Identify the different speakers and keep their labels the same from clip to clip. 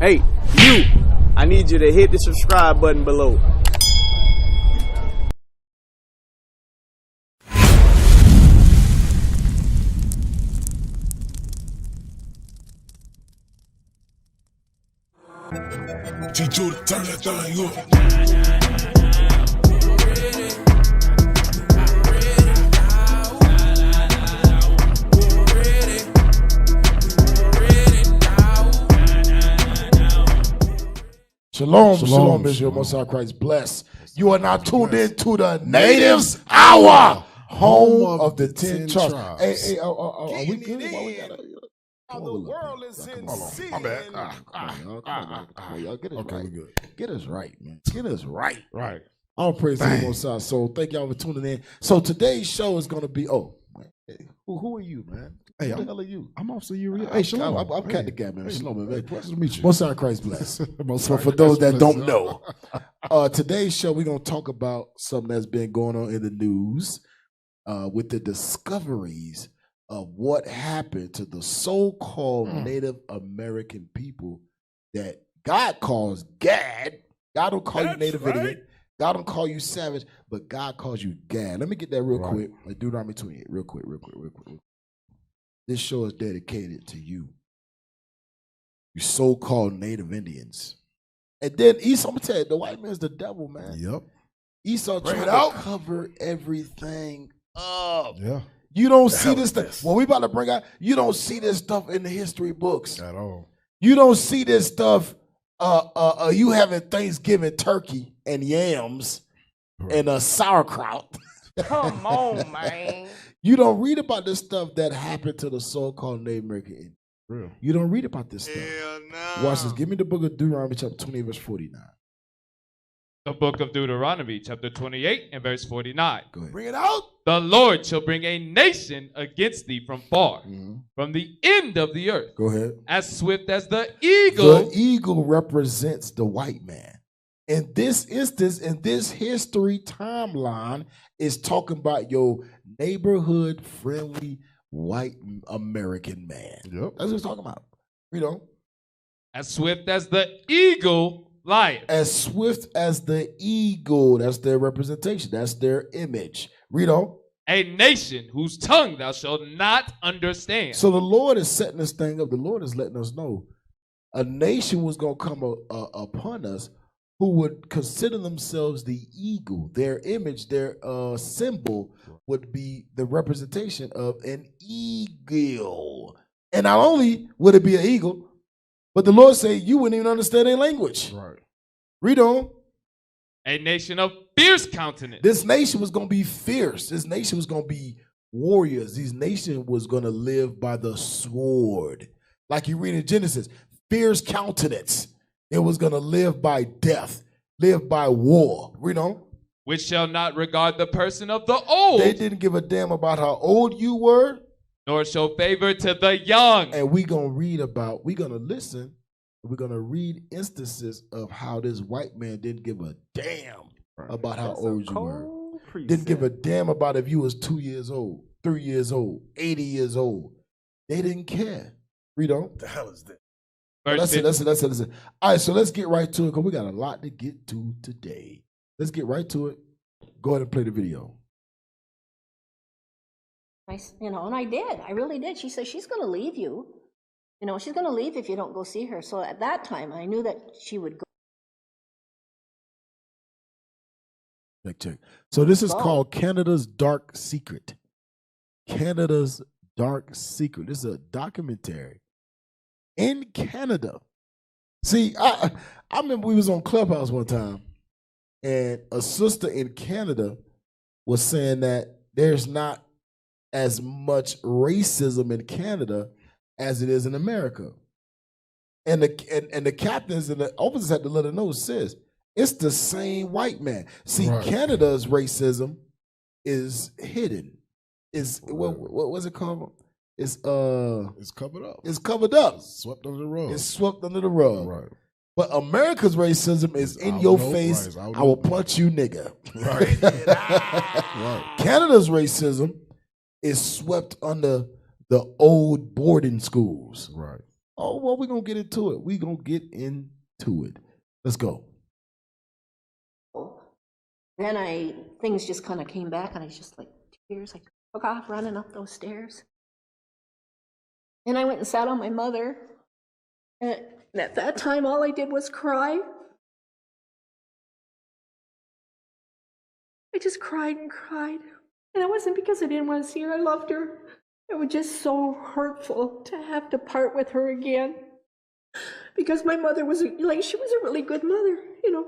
Speaker 1: Hey, you, I need you to hit the subscribe button below.
Speaker 2: Teacher, turn that thing up.
Speaker 3: Shalom, Israel, Most High Christ bless. You are now tuned in to the Natives Hour, home of the 10 tribes. Hey, are we good? Why we gotta,
Speaker 2: The world is in sin.
Speaker 3: my bad. Come on, y'all get us right.
Speaker 2: We good.
Speaker 3: Get us right, man. Get us right.
Speaker 2: Right.
Speaker 3: All praise to the Most High. So thank y'all for tuning in. So today's show is gonna be. Oh, man. Hey, who are you, man?
Speaker 2: Hey,
Speaker 3: who the hell are you?
Speaker 2: I'm Officer Uriel. Hey, Shalom.
Speaker 3: I'm Cat the Cat, man. Shalom, man.
Speaker 2: Pleasure to meet you.
Speaker 3: Most High Christ bless.
Speaker 2: Most
Speaker 3: So
Speaker 2: High
Speaker 3: for
Speaker 2: Christ
Speaker 3: those that
Speaker 2: bless.
Speaker 3: don't know, today's show we're gonna talk about something that's been going on in the news with the discoveries of what happened to the so-called Native American people that God calls Gad. God don't call you
Speaker 2: That's
Speaker 3: Native
Speaker 2: right.
Speaker 3: Indian. God don't call you savage, but God calls you Gad. Let me get that real
Speaker 2: Right.
Speaker 3: quick. Like Deuteronomy 28, real quick. This show is dedicated to you. You so-called Native Indians. And then Esau, I'm gonna tell you, the white man's the devil, man.
Speaker 2: Yep.
Speaker 3: Esau
Speaker 2: Bring
Speaker 3: tried
Speaker 2: it out.
Speaker 3: to cover everything up.
Speaker 2: Yeah.
Speaker 3: You don't
Speaker 2: The
Speaker 3: see
Speaker 2: hell
Speaker 3: this
Speaker 2: is
Speaker 3: stuff.
Speaker 2: this?
Speaker 3: What we about to bring out, you don't see this stuff in the history books.
Speaker 2: At all.
Speaker 3: You don't see this stuff. You having Thanksgiving turkey and yams
Speaker 2: Right.
Speaker 3: and sauerkraut.
Speaker 1: Come on, man.
Speaker 3: You don't read about this stuff that happened to the so-called Native American Indians.
Speaker 2: Real.
Speaker 3: You don't read about this stuff.
Speaker 2: no.
Speaker 3: Watch this. Give me the book of Deuteronomy, chapter 20, verse 49.
Speaker 4: The book of Deuteronomy, chapter 28 and verse 49.
Speaker 3: Go ahead.
Speaker 2: Bring it out.
Speaker 4: The Lord shall bring a nation against thee from far,
Speaker 3: Mhm.
Speaker 4: from the end of the earth,
Speaker 3: Go ahead.
Speaker 4: as swift as the eagle.
Speaker 3: The eagle represents the white man. In this instance, in this history timeline, is talking about your neighborhood friendly white American man.
Speaker 2: Yep.
Speaker 3: That's what it's talking about. You know,
Speaker 4: As swift as the eagle lion.
Speaker 3: as swift as the eagle. That's their representation. That's their image. Read on.
Speaker 4: A nation whose tongue thou shalt not understand.
Speaker 3: So the Lord is setting this thing up. The Lord is letting us know a nation was going to come upon us who would consider themselves the eagle. Their image, their symbol would be the representation of an eagle. And not only would it be an eagle, but the Lord said you wouldn't even understand their language.
Speaker 2: Right.
Speaker 3: Read on.
Speaker 4: A nation of fierce countenance.
Speaker 3: This nation was going to be fierce. This nation was going to be warriors. This nation was going to live by the sword. Like you read in Genesis, fierce countenance. It was going to live by death, live by war. Read on.
Speaker 4: which shall not regard the person of the old,
Speaker 3: They didn't give a damn about how old you were.
Speaker 4: nor show favor to the young.
Speaker 3: And we're going to listen, we're going to read instances of how this white man didn't give a damn about how old you were. Didn't give a damn about if you was 2 years old, 3 years old, 80 years old. They didn't care. Read on.
Speaker 2: The hell is that?
Speaker 4: Verse
Speaker 3: That's it. All right, so let's get right to it because we got a lot to get to today. Let's get right to it. Go ahead and play the video.
Speaker 5: And I did. I really did. She said, she's going to leave you. She's going to leave if you don't go see her. So at that time, I knew that she would go.
Speaker 3: Check. So this is
Speaker 5: Wow.
Speaker 3: called Canada's Dark Secret. Canada's Dark Secret. This is a documentary in Canada. See, I remember we was on Clubhouse one time, and a sister in Canada was saying that there's not as much racism in Canada as it is in America. And the captains and the officers had to let her know, sis, it's the same white man. See,
Speaker 2: Right.
Speaker 3: Canada's racism is hidden. Is what's it called? It's
Speaker 2: covered up.
Speaker 3: It's covered up.
Speaker 2: Swept under the rug.
Speaker 3: It's swept under the rug.
Speaker 2: Right.
Speaker 3: But America's racism is in
Speaker 2: Out
Speaker 3: your
Speaker 2: in the
Speaker 3: face.
Speaker 2: open, right,
Speaker 3: I will punch you, nigga.
Speaker 2: Right. Right.
Speaker 3: Canada's racism is swept under the old boarding schools.
Speaker 2: Right.
Speaker 3: Oh, well, we're going to get into it. We're going to get into it. Let's go.
Speaker 5: Then things just kind of came back, and I was just like, tears. I took off running up those stairs. And I went and sat on my mother. And at that time, all I did was cry. I just cried and cried. And it wasn't because I didn't want to see her. I loved her. It was just so hurtful to have to part with her again. Because my mother was, like, she was a really good mother, you know.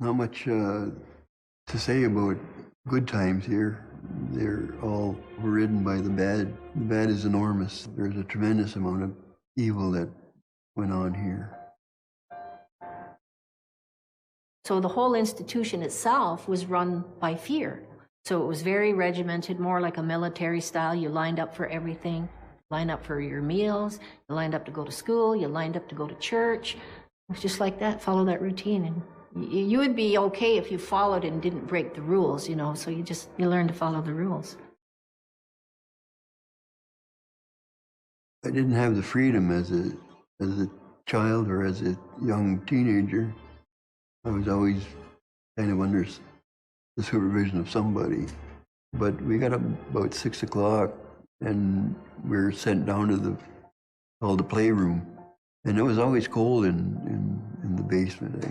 Speaker 6: Not much to say about good times here. They're all overridden by the bad. The bad is enormous. There's a tremendous amount of evil that went on here.
Speaker 5: So the whole institution itself was run by fear. So it was very regimented, more like a military style. You lined up for everything, lined up for your meals, you lined up to go to school, you lined up to go to church. It was just like that, follow that routine. And you would be okay if you followed and didn't break the rules, you know, so you learn to follow the rules.
Speaker 6: I didn't have the freedom as a child or as a young teenager. I was always kind of under the supervision of somebody. But we got up about 6 o'clock and we were sent down to called the playroom. And it was always cold in the basement.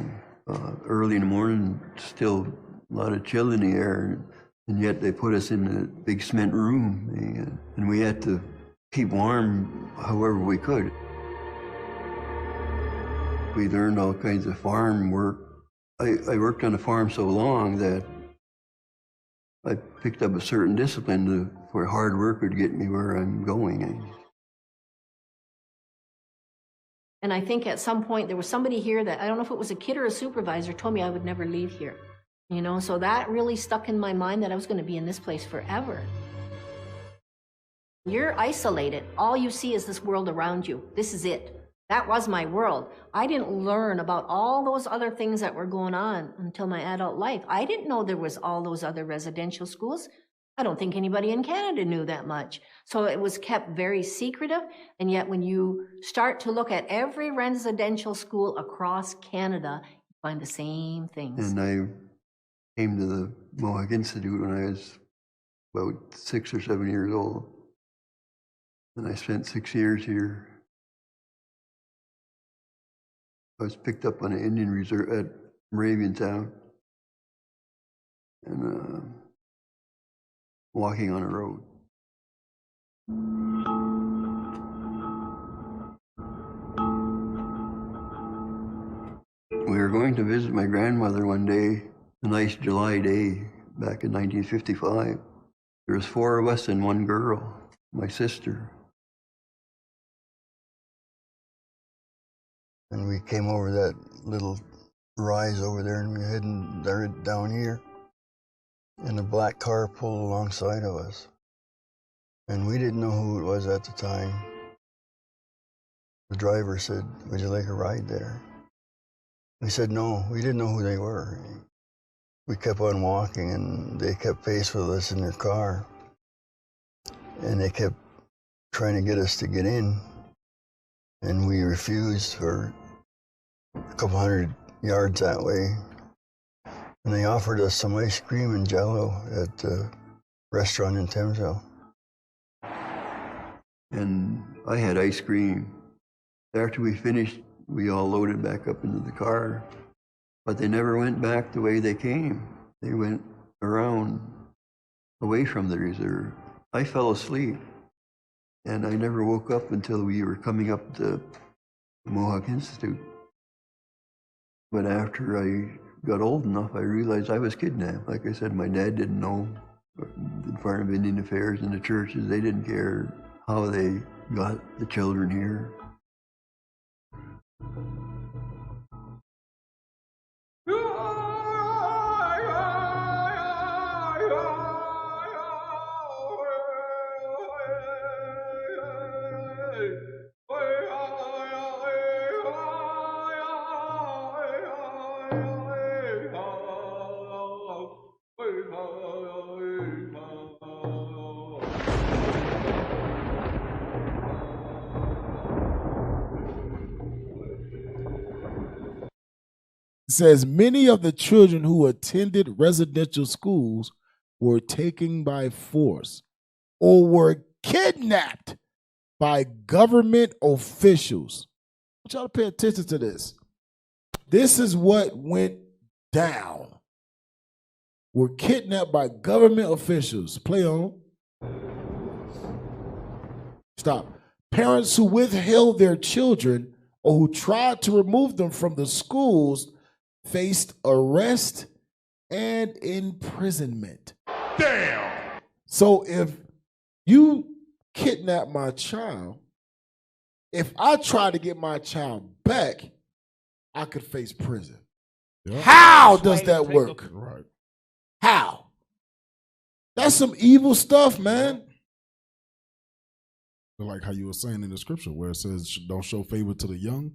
Speaker 6: Early in the morning, still a lot of chill in the air. And yet they put us in a big cement room and we had to keep warm however we could. We learned all kinds of farm work. I worked on a farm so long that I picked up a certain discipline where hard work would get me where I'm going.
Speaker 5: And I think at some point there was somebody here that, I don't know if it was a kid or a supervisor, told me I would never leave here. You know, so that really stuck in my mind that I was going to be in this place forever. You're isolated. All you see is this world around you. This is it. That was my world. I didn't learn about all those other things that were going on until my adult life. I didn't know there was all those other residential schools. I don't think anybody in Canada knew that much. So it was kept very secretive. And yet when you start to look at every residential school across Canada, you find the same things.
Speaker 6: And I came to the Mohawk Institute when I was about 6 or 7 years old. And I spent 6 years here. I was picked up on an Indian reserve at Moravian Town and walking on a road. We were going to visit my grandmother one day, a nice July day back in 1955. There was 4 of us and 1 girl, my sister. And we came over that little rise over there and we were heading down here. And a black car pulled alongside of us. And we didn't know who it was at the time. The driver said, "Would you like a ride there?" We said no, we didn't know who they were. We kept on walking and they kept pace with us in their car. And they kept trying to get us to get in. And we refused for a couple hundred yards that way. And they offered us some ice cream and Jell-O at the restaurant in Thamesville. And I had ice cream. After we finished, we all loaded back up into the car. But they never went back the way they came. They went around, away from the reserve. I fell asleep. And I never woke up until we were coming up to the Mohawk Institute. But after I got old enough, I realized I was kidnapped. Like I said, my dad didn't know. The Department of Indian Affairs and the churches, they didn't care how they got the children here.
Speaker 3: It says many of the children who attended residential schools were taken by force or were kidnapped by government officials. I want y'all to pay attention to this. This is what went down. Were kidnapped by government officials. Play on. Stop. Parents who withheld their children or who tried to remove them from the schools faced arrest and imprisonment.
Speaker 2: Damn.
Speaker 3: So if you kidnap my child, if I try to get my child back, I could face prison.
Speaker 2: Yep.
Speaker 3: How does that work?
Speaker 2: Right.
Speaker 3: How? That's some evil stuff, man.
Speaker 2: Like how you were saying in the scripture where it says, don't show favor to the young,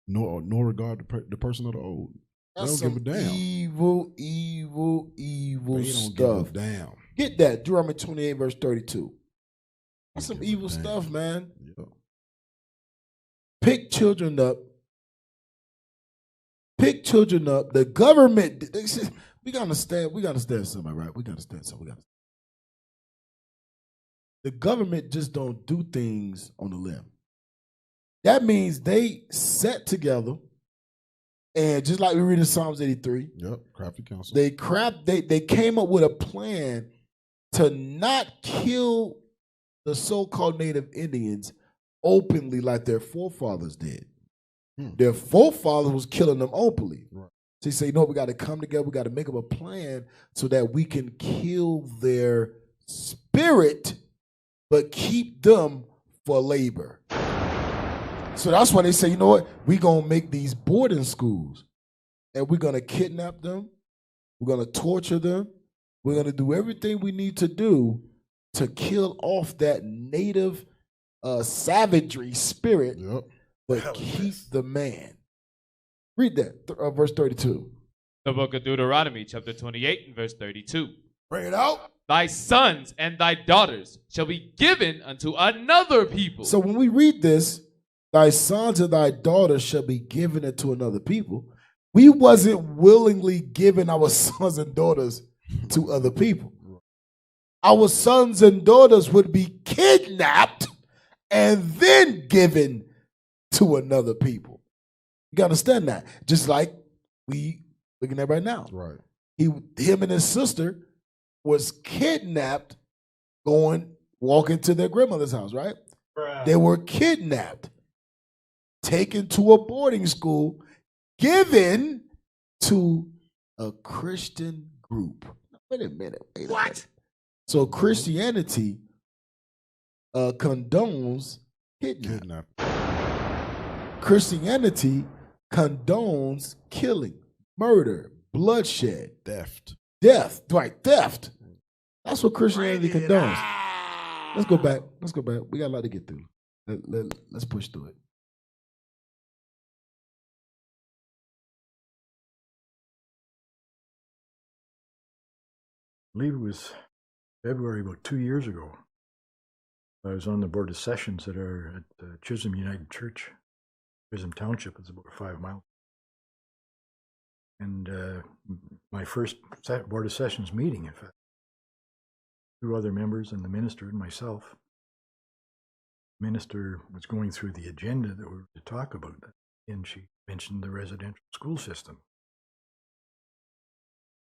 Speaker 2: nor regard the person of the old.
Speaker 3: That's
Speaker 2: They don't
Speaker 3: some
Speaker 2: give a damn.
Speaker 3: evil
Speaker 2: They don't
Speaker 3: stuff.
Speaker 2: give a damn.
Speaker 3: Get that, Deuteronomy 28, verse 32. That's some evil stuff, man.
Speaker 2: Yep.
Speaker 3: Pick children up. Pick children up. The government, we gotta understand something, right? We gotta understand something. The government just don't do things on the limb. That means they sat together, and just like we read in Psalms 83,
Speaker 2: Yep. Crafty counsel.
Speaker 3: they came up with a plan to not kill the so-called Native Indians openly like their forefathers did. Their forefathers was killing them openly.
Speaker 2: Right.
Speaker 3: So he said, we got to come together. We got to make up a plan so that we can kill their spirit, but keep them for labor. So that's why they say, you know what? We're going to make these boarding schools, and we're going to kidnap them. We're going to torture them. We're going to do everything we need to do to kill off that native savagery spirit,
Speaker 2: Yep.
Speaker 3: but keep the man. Read that, verse 32.
Speaker 4: The book of Deuteronomy, chapter 28, and verse 32.
Speaker 2: Bring it out.
Speaker 4: Thy sons and thy daughters shall be given unto another people.
Speaker 3: So when we read this, thy sons and thy daughters shall be given unto another people, we wasn't willingly giving our sons and daughters to other people. Our sons and daughters would be kidnapped and then given to another people. You gotta understand that. Just like we looking at right now.
Speaker 2: Right.
Speaker 3: Him and his sister was kidnapped walking to their grandmother's house, right? They were kidnapped, taken to a boarding school, given to a Christian group. Wait a minute. What? So Christianity condones kidnapping. Christianity condones killing, murder, bloodshed,
Speaker 2: Theft.
Speaker 3: Right, theft. That's what Christianity condones. Let's go back. We got a lot to get through. Let's push through it.
Speaker 7: I believe it was February, about 2 years ago. I was on the Board of Sessions at Chisholm United Church, Chisholm Township. It's about 5 miles. And my first Board of Sessions meeting, in fact, 2 other members and the minister and myself. The minister was going through the agenda that we were to talk about, and she mentioned the residential school system.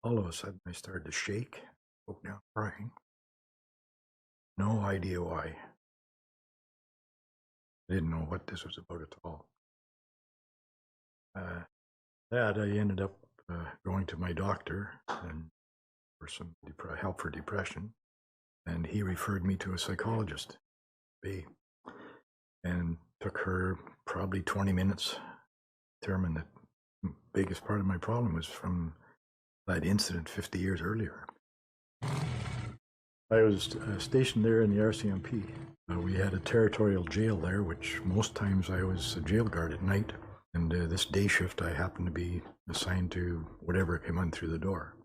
Speaker 7: All of a sudden, I started to shake, broke down crying. No idea why. I didn't know what this was about at all. That I ended up going to my doctor and for some help for depression, and he referred me to a psychologist, and took her probably 20 minutes to determine that the biggest part of my problem was from that incident 50 years earlier. I was stationed there in the RCMP. We had a territorial jail there, which most times I was a jail guard at night. And this day shift, I happened to be assigned to whatever came on through the door.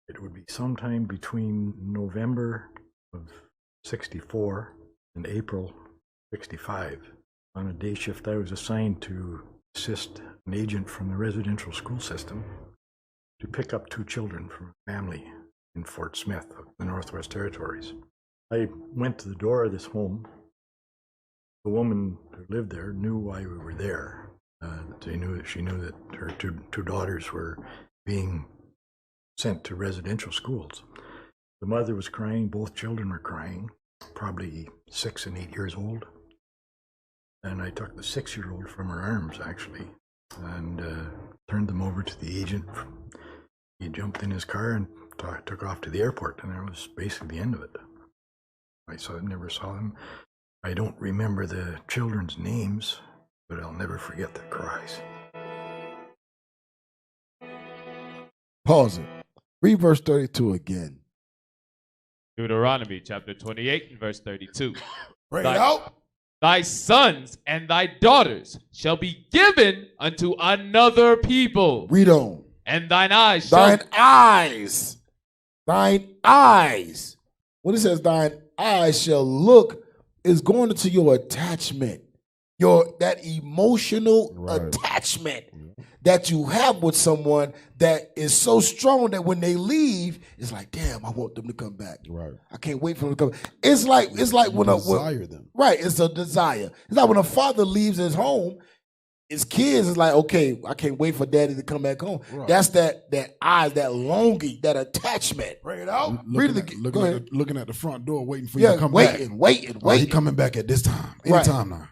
Speaker 7: It would be sometime between November of '64 and April '65. On a day shift, I was assigned to assist an agent from the residential school system to pick up 2 children from a family in Fort Smith, the Northwest Territories. I went to the door of this home. The woman who lived there knew why we were there. She knew that her two daughters were being sent to residential schools. The mother was crying, both children were crying, probably 6 and 8 years old. And I took the 6-year-old from her arms, actually, and turned them over to the agent. He jumped in his car and took off to the airport, and that was basically the end of it. I never saw them. I don't remember the children's names, but I'll never forget their cries.
Speaker 3: Pause it. Read verse 32 again.
Speaker 4: Deuteronomy chapter 28 and verse 32.
Speaker 3: Bring it out.
Speaker 4: Thy sons and thy daughters shall be given unto another people.
Speaker 3: Read on.
Speaker 4: And thine eyes shall...
Speaker 3: Thine eyes. Thine eyes. When it says thine eyes shall look, is going into your attachment. That emotional attachment that you have with someone that is so strong that when they leave, it's like, damn, I want them to come back.
Speaker 2: Right.
Speaker 3: I can't wait for them to come. It's like when
Speaker 2: desire them.
Speaker 3: Right. It's a desire. It's like when a father leaves his home, his kids is like, okay, I can't wait for daddy to come back home. Right. That's that eyes, that longing, that attachment. Bring it out.
Speaker 2: Looking at the front door, waiting for you to come back.
Speaker 3: Waiting.
Speaker 2: He coming back at this time. Anytime now.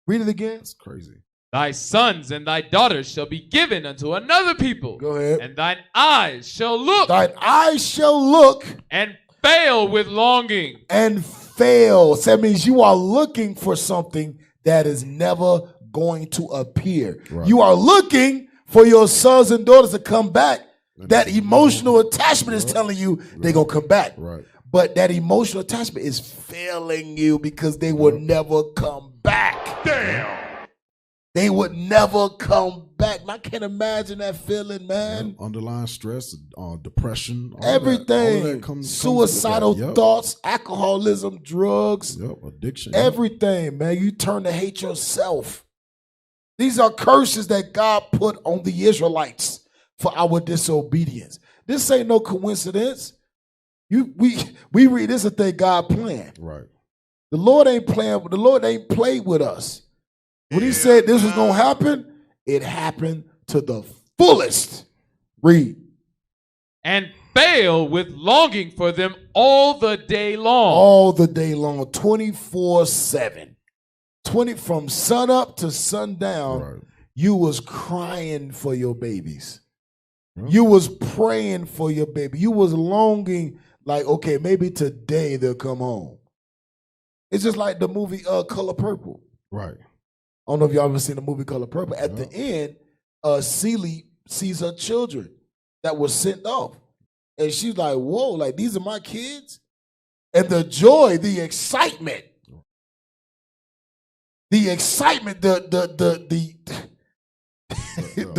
Speaker 3: Read it again.
Speaker 2: It's crazy.
Speaker 4: Thy sons and thy daughters shall be given unto another people.
Speaker 3: Go ahead.
Speaker 4: And thine eyes shall look.
Speaker 3: Thine eyes shall look.
Speaker 4: And fail with longing.
Speaker 3: And fail. So that means you are looking for something that is never going to appear. Right. You are looking for your sons and daughters to come back. That emotional attachment is telling you they're going to come back.
Speaker 2: Right.
Speaker 3: But that emotional attachment is failing you because they will never come back.
Speaker 4: Damn.
Speaker 3: They would never come back. I can't imagine that feeling, man.
Speaker 2: Underlying stress, depression,
Speaker 3: everything. Suicidal thoughts, alcoholism, drugs,
Speaker 2: addiction.
Speaker 3: Everything, man. You turn to hate yourself. These are curses that God put on the Israelites for our disobedience. This ain't no coincidence. We read this is a thing God planned.
Speaker 2: Right.
Speaker 3: The Lord ain't playing. The Lord ain't played with us. When he said this was going to happen, it happened to the fullest. Read.
Speaker 4: And fail with longing for them all the day long.
Speaker 3: All the day long, 24/7. From sun up to sundown, you was crying for your babies. You was praying for your baby. You was longing like, okay, maybe today they'll come home. It's just like the movie Color Purple.
Speaker 2: Right.
Speaker 3: I don't know if y'all ever seen the movie Color Purple. At the end, Celie sees her children that were sent off. And she's like, whoa, like these are my kids? And the joy, the excitement, the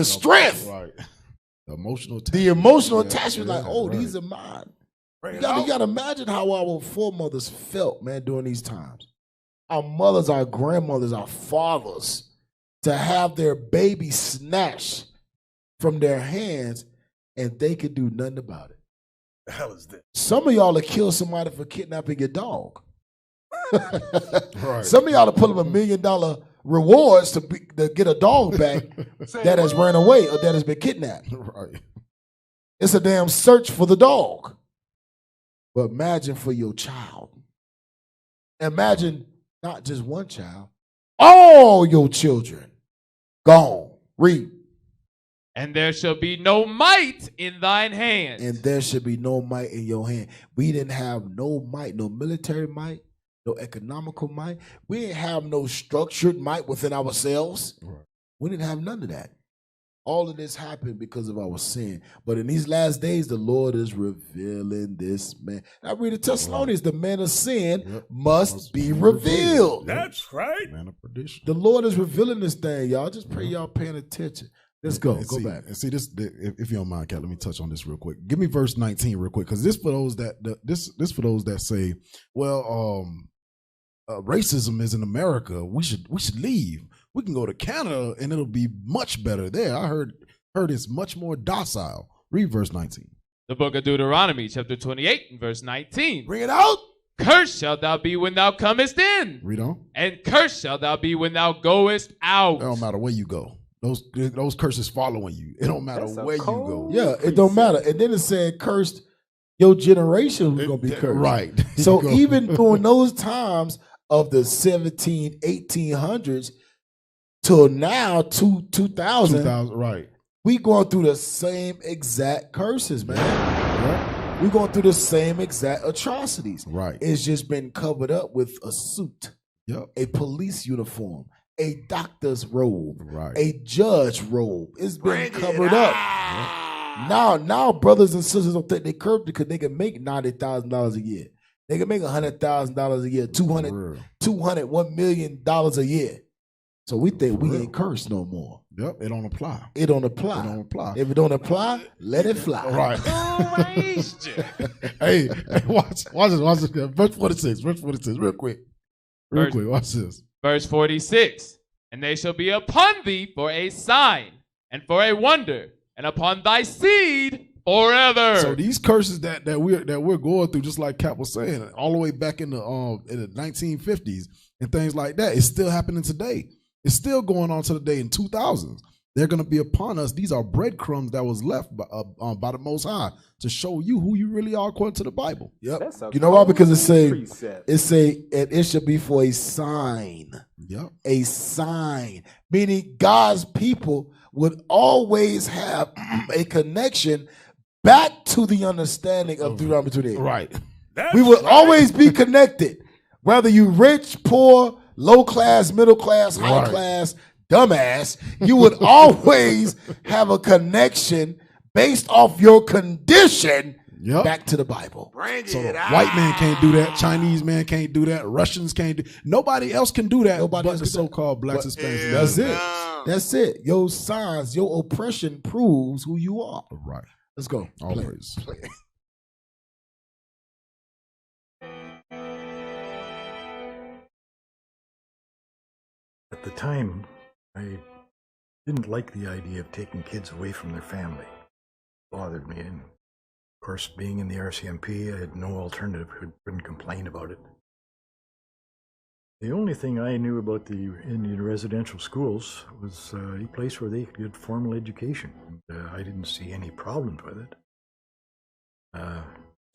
Speaker 3: strength.
Speaker 2: Right. The
Speaker 3: emotional attachment, like, oh, these are mine. You gotta imagine how our foremothers felt, man, during these times. Our mothers, our grandmothers, our fathers, to have their baby snatched from their hands and they could do nothing about it.
Speaker 2: The hell is this?
Speaker 3: Some of y'all have killed somebody for kidnapping your dog.
Speaker 2: Right.
Speaker 3: Some of y'all have put up $1 million rewards to get a dog back that has ran away or that has been kidnapped.
Speaker 2: Right.
Speaker 3: It's a damn search for the dog. But imagine for your child. Imagine not just one child, all your children gone. Read.
Speaker 4: And there shall be no might in thine hand.
Speaker 3: And there should be no might in your hand. We didn't have no might, no military might, no economical might. We didn't have no structured might within ourselves.
Speaker 2: Right.
Speaker 3: We didn't have none of that. All of this happened because of our sin. But in these last days, the Lord is revealing this man. I read the Thessalonians, the man of sin must be revealed.
Speaker 2: That's right. Man of perdition.
Speaker 3: The Lord is revealing this thing, y'all. Just pray y'all paying attention. Let's go. Go back.
Speaker 2: And see this, if you don't mind, Kat, let me touch on this real quick. Give me verse 19 real quick, because this for those that say, well, racism is in America. We should leave. We can go to Canada and it'll be much better there. I heard it's much more docile. Read verse 19.
Speaker 4: The book of Deuteronomy, chapter 28, and verse 19.
Speaker 2: Bring it out.
Speaker 4: Cursed shalt thou be when thou comest in,
Speaker 2: Read on.
Speaker 4: and cursed shalt thou be when thou goest out.
Speaker 2: It don't matter where you go. Those curses following you. It don't matter where you go.
Speaker 3: Yeah, it don't matter. And then it said, cursed, your generation was going to be cursed.
Speaker 2: Right.
Speaker 3: So even during those times of the 1800s till now, 2000,
Speaker 2: right.
Speaker 3: we going through the same exact curses, man.
Speaker 2: Yeah.
Speaker 3: We going through the same exact atrocities.
Speaker 2: Right.
Speaker 3: It's just been covered up with a suit,
Speaker 2: Yep.
Speaker 3: a police uniform, a doctor's robe,
Speaker 2: Right.
Speaker 3: a judge robe. It's been covered up. Now, brothers and sisters don't think they curved because they can make $90,000 a year. They can make $100,000 a year, $200, $1 million a year. So we think we ain't cursed no more.
Speaker 2: Yep. It don't apply.
Speaker 3: It don't apply.
Speaker 2: It don't apply.
Speaker 3: If it don't apply, let it fly.
Speaker 2: Right. hey, watch this. Verse 46. Real quick. Watch this.
Speaker 4: Verse 46. And they shall be upon thee for a sign and for a wonder, and upon thy seed forever.
Speaker 2: So these curses that we're going through, just like Cap was saying, all the way back in the 1950s and things like that, it's still happening today. It's still going on to the day in 2000s. They're going to be upon us. These are breadcrumbs that was left by the Most High to show you who you really are according to the Bible.
Speaker 3: Yep. You know why? Because and it should be for a sign.
Speaker 2: Yep.
Speaker 3: A sign. Meaning God's people would always have a connection back to the understanding of Deuteronomy 28.
Speaker 2: Right.
Speaker 3: We would always be connected. Whether you rich, poor, low class, middle class, high class, dumbass, you would always have a connection based off your condition back to the Bible.
Speaker 2: So the white man can't do that. Chinese man can't do that. Russians can't do. Nobody else can do that. Nobody but the so-called blacks and Hispanics.
Speaker 3: That's it. That's it. Your signs, your oppression proves who you are.
Speaker 2: Right.
Speaker 3: Let's go.
Speaker 2: All praise.
Speaker 7: At the time, I didn't like the idea of taking kids away from their family. It bothered me. And of course, being in the RCMP, I had no alternative. Couldn't complain about it. The only thing I knew about the Indian residential schools was a place where they could get formal education. I didn't see any problems with it.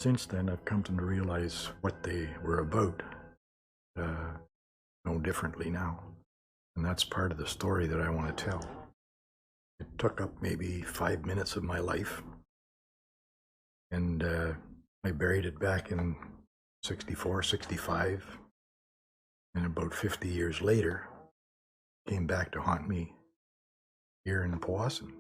Speaker 7: Since then, I've come to realize what they were about, no differently now. And that's part of the story that I want to tell. It took up maybe 5 minutes of my life. And I buried it back in 64, 65. And about 50 years later, it came back to haunt me here in Powassan.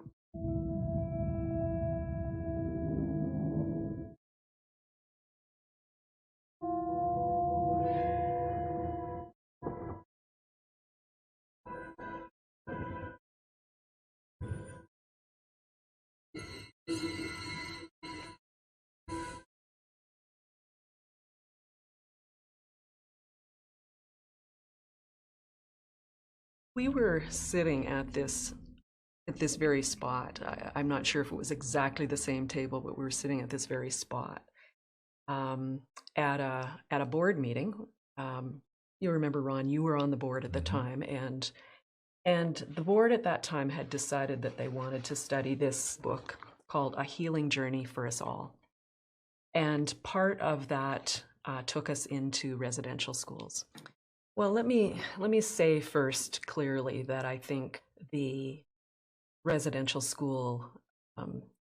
Speaker 8: We were sitting at this very spot. I'm not sure if it was exactly the same table, but we were sitting at this very spot at a board meeting. You remember, Ron, you were on the board at the time, and the board at that time had decided that they wanted to study this book called A Healing Journey for Us All. And part of that took us into residential schools. Well, let me say first clearly that I think the residential school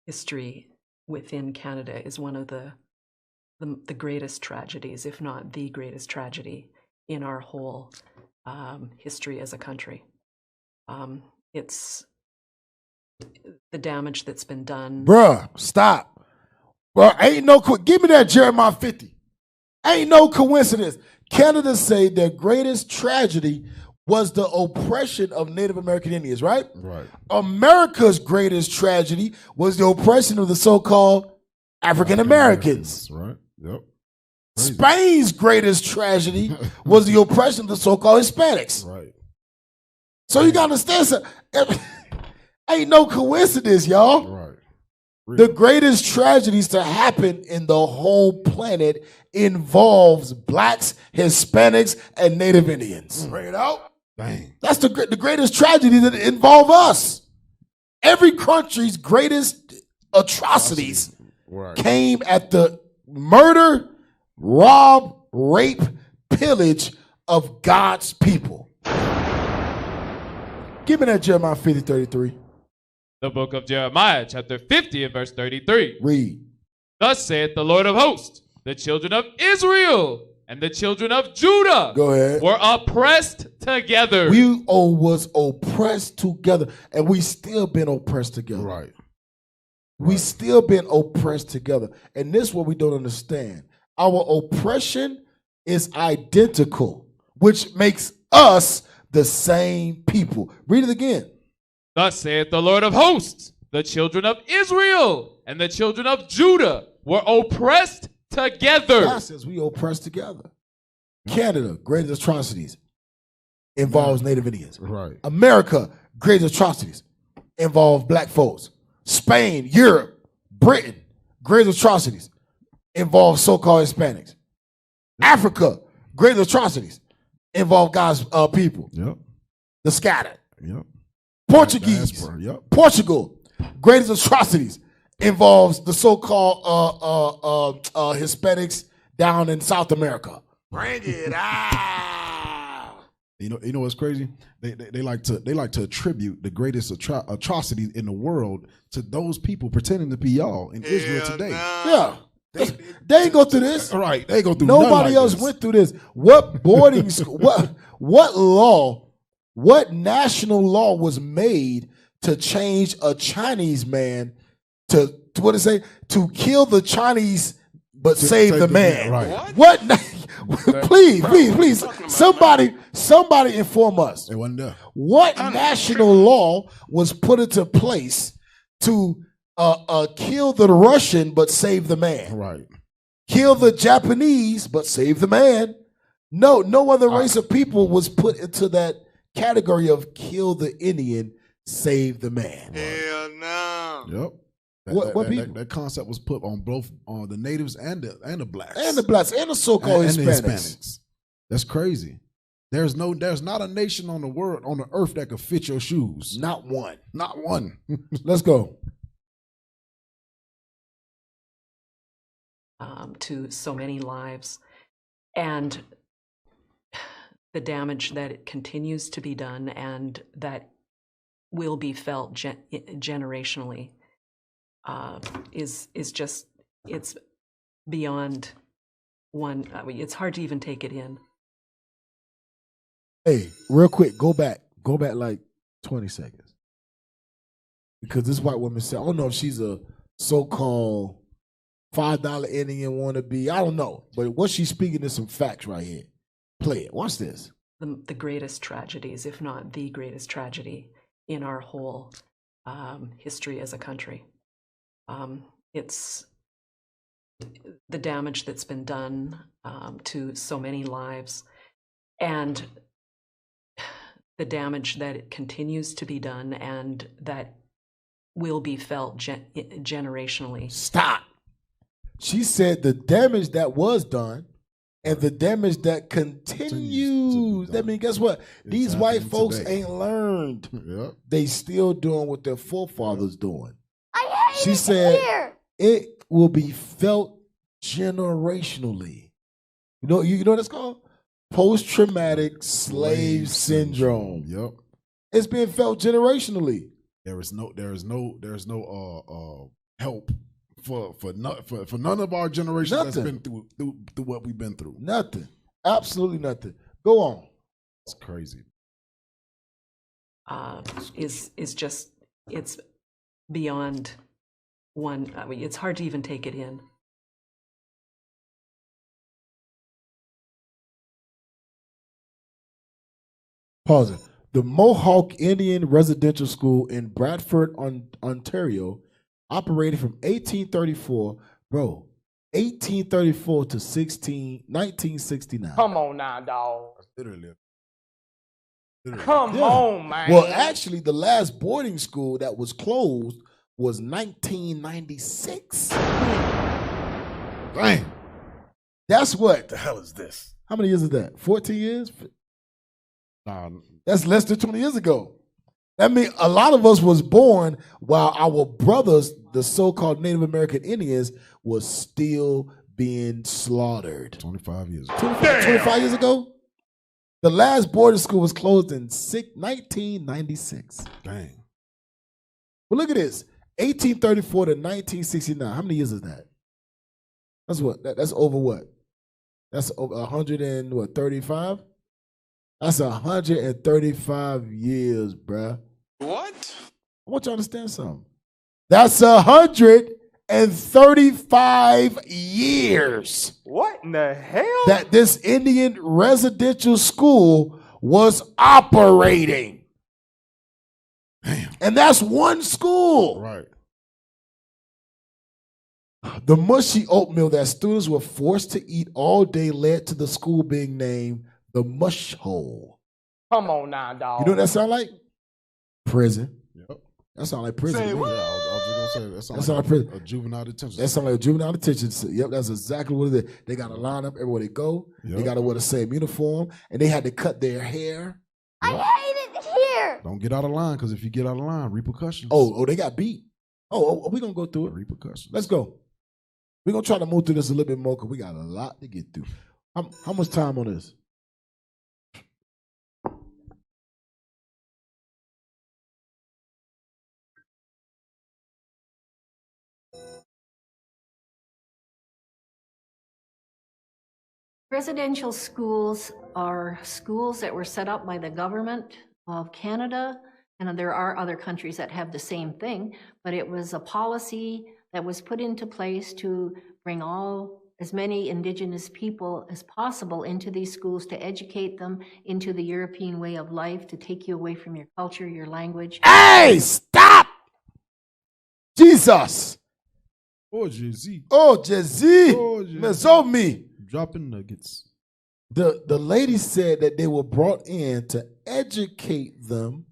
Speaker 8: history within Canada is one of the greatest tragedies, if not the greatest tragedy in our whole history as a country. It's the damage that's been done.
Speaker 3: Bruh, stop. Bruh, give me that Jeremiah 50. Ain't no coincidence. Canada say their greatest tragedy was the oppression of Native American Indians, right?
Speaker 2: Right.
Speaker 3: America's greatest tragedy was the oppression of the so-called African Americans.
Speaker 2: Right. Yep.
Speaker 3: Spain's greatest tragedy was the oppression of the so-called Hispanics.
Speaker 2: Right.
Speaker 3: So you gotta understand, ain't no coincidence, y'all.
Speaker 2: Right.
Speaker 3: The greatest tragedies to happen in the whole planet involves blacks, Hispanics, and Native Indians.
Speaker 2: Straight out. Dang.
Speaker 3: That's the greatest tragedy that involve us. Every country's greatest atrocities came at the murder, rob, rape, pillage of God's people. Give me that Jeremiah 50:33.
Speaker 4: The book of Jeremiah, chapter 50 and verse 33.
Speaker 3: Read.
Speaker 4: Thus saith the Lord of hosts, the children of Israel and the children of Judah
Speaker 3: Go ahead.
Speaker 4: were oppressed together.
Speaker 3: We was oppressed together, and we still been oppressed together.
Speaker 2: Right.
Speaker 3: We still been oppressed together. And this is what we don't understand. Our oppression is identical, which makes us the same people. Read it again.
Speaker 4: Thus saith the Lord of hosts, the children of Israel and the children of Judah were oppressed together.
Speaker 3: God says we oppressed together. Canada, greatest atrocities, involves Native Indians.
Speaker 2: Right.
Speaker 3: America, greatest atrocities, involve black folks. Spain, Europe, Britain, greatest atrocities, involve so-called Hispanics. Africa, greatest atrocities, involve God's people.
Speaker 2: Yep.
Speaker 3: The scattered.
Speaker 2: Yep.
Speaker 3: Portuguese.
Speaker 2: Diaspora, yep.
Speaker 3: Portugal, greatest atrocities involves the so-called Hispanics down in South America. Bring it out.
Speaker 2: You know what's crazy? They like to attribute the greatest atrocities in the world to those people pretending to be y'all in Israel today.
Speaker 3: Yeah. They ain't go through this.
Speaker 2: Right. They go through
Speaker 3: Nobody
Speaker 2: like
Speaker 3: else
Speaker 2: this.
Speaker 3: went through this. What boarding school, what law, what national law was made to change a Chinese man to what it say? To kill the Chinese but save the man.
Speaker 2: Right.
Speaker 3: What? please. Somebody inform us.
Speaker 2: It wasn't there.
Speaker 3: What national law was put into place to kill the Russian but save the man?
Speaker 2: Right.
Speaker 3: Kill the Japanese but save the man. No other race of people was put into that category of kill the Indian, save the man.
Speaker 1: Hell no.
Speaker 2: Yep.
Speaker 3: What people?
Speaker 2: That concept was put on both the natives and the blacks.
Speaker 3: And the blacks and the so-called
Speaker 2: and the
Speaker 3: Hispanics.
Speaker 2: Hispanics. That's crazy. There's not a nation on the earth that could fit your shoes.
Speaker 3: Not one.
Speaker 2: Not one.
Speaker 3: Let's go.
Speaker 8: To so many lives, and the damage that it continues to be done and that will be felt generationally is just, it's beyond one. I mean, it's hard to even take it in.
Speaker 3: Hey, real quick, go back like 20 seconds. Because this white woman said, I don't know if she's a so-called $5 Indian wannabe. I don't know. But what she's speaking is some facts right here. Play it. Watch this.
Speaker 8: The greatest tragedies, if not the greatest tragedy in our whole history as a country. It's the damage that's been done to so many lives, and the damage that it continues to be done and that will be felt generationally.
Speaker 3: Stop. She said the damage that was done and the damage that continues. That means, guess what? These white folks ain't learned.
Speaker 2: Yep.
Speaker 3: They still doing what their forefathers doing. She said it will be felt generationally. You know what it's called? Post-traumatic slave syndrome.
Speaker 2: Yep.
Speaker 3: It's being felt generationally.
Speaker 2: There is no help for none of our generations that's been through what we've been through.
Speaker 3: Nothing. Absolutely nothing. Go on.
Speaker 2: It's crazy.
Speaker 8: Is just, it's beyond one. I mean, it's hard to even take it in.
Speaker 3: Pause it. The Mohawk Indian Residential School in Bradford, Ontario, operated from 1834. Bro, 1834 to 1969.
Speaker 1: Come on now, dog.
Speaker 2: Literally.
Speaker 1: Come on, man.
Speaker 3: Well, actually, the last boarding school that was closed was 1996.
Speaker 2: Dang.
Speaker 3: That's what?
Speaker 2: The hell is this?
Speaker 3: How many years is that? 14 years?
Speaker 2: Nah,
Speaker 3: That's less than 20 years ago. That means a lot of us was born while our brothers, the so-called Native American Indians, was still being slaughtered.
Speaker 2: 25 years.
Speaker 3: 25 years ago? The last boarding school was closed in 1996.
Speaker 2: Dang.
Speaker 3: Well, look at this. 1834 to 1969. How many years is that? That's what? That's over what? That's over 135? That's 135 years, bruh.
Speaker 1: What?
Speaker 3: I want you to understand something. That's 135 years
Speaker 1: What in the hell?
Speaker 3: that this Indian residential school was operating.
Speaker 2: Damn.
Speaker 3: And that's one school.
Speaker 2: Right.
Speaker 3: The mushy oatmeal that students were forced to eat all day led to the school being named the Mush Hole.
Speaker 1: Come on now, dog.
Speaker 3: You know what that sound like? Prison.
Speaker 2: Yep.
Speaker 3: That sound like prison.
Speaker 1: Say
Speaker 3: to me.
Speaker 1: what?
Speaker 2: Yeah, I was just gonna say that
Speaker 3: That's
Speaker 2: sounds
Speaker 3: not
Speaker 2: like
Speaker 3: a prison.
Speaker 2: a juvenile detention.
Speaker 3: That sound like a juvenile detention. Yep, that's exactly what it is. They got to line up everywhere they go. They
Speaker 2: Yep.
Speaker 3: got to wear the same uniform, and they had to cut their hair.
Speaker 9: I hate it here.
Speaker 2: Don't get out of line, because if you get out of line, repercussions.
Speaker 3: Oh, they got beat. Oh, we're going to go through it.
Speaker 2: Repercussions.
Speaker 3: Let's go. We're going to try to move through this a little bit more because we got a lot to get through. How much time on this?
Speaker 5: Residential schools are schools that were set up by the government of Canada, and there are other countries that have the same thing, but it was a policy that was put into place to bring as many Indigenous people as possible into these schools, to educate them into the European way of life, to take you away from your culture, your language.
Speaker 3: Hey, stop! Jesus!
Speaker 2: Oh, Jay-Z.
Speaker 3: Oh, Jay-Z!
Speaker 2: Oh, Jay-Z.
Speaker 3: Mesomi!
Speaker 2: Dropping nuggets.
Speaker 3: The lady said that they were brought in to educate them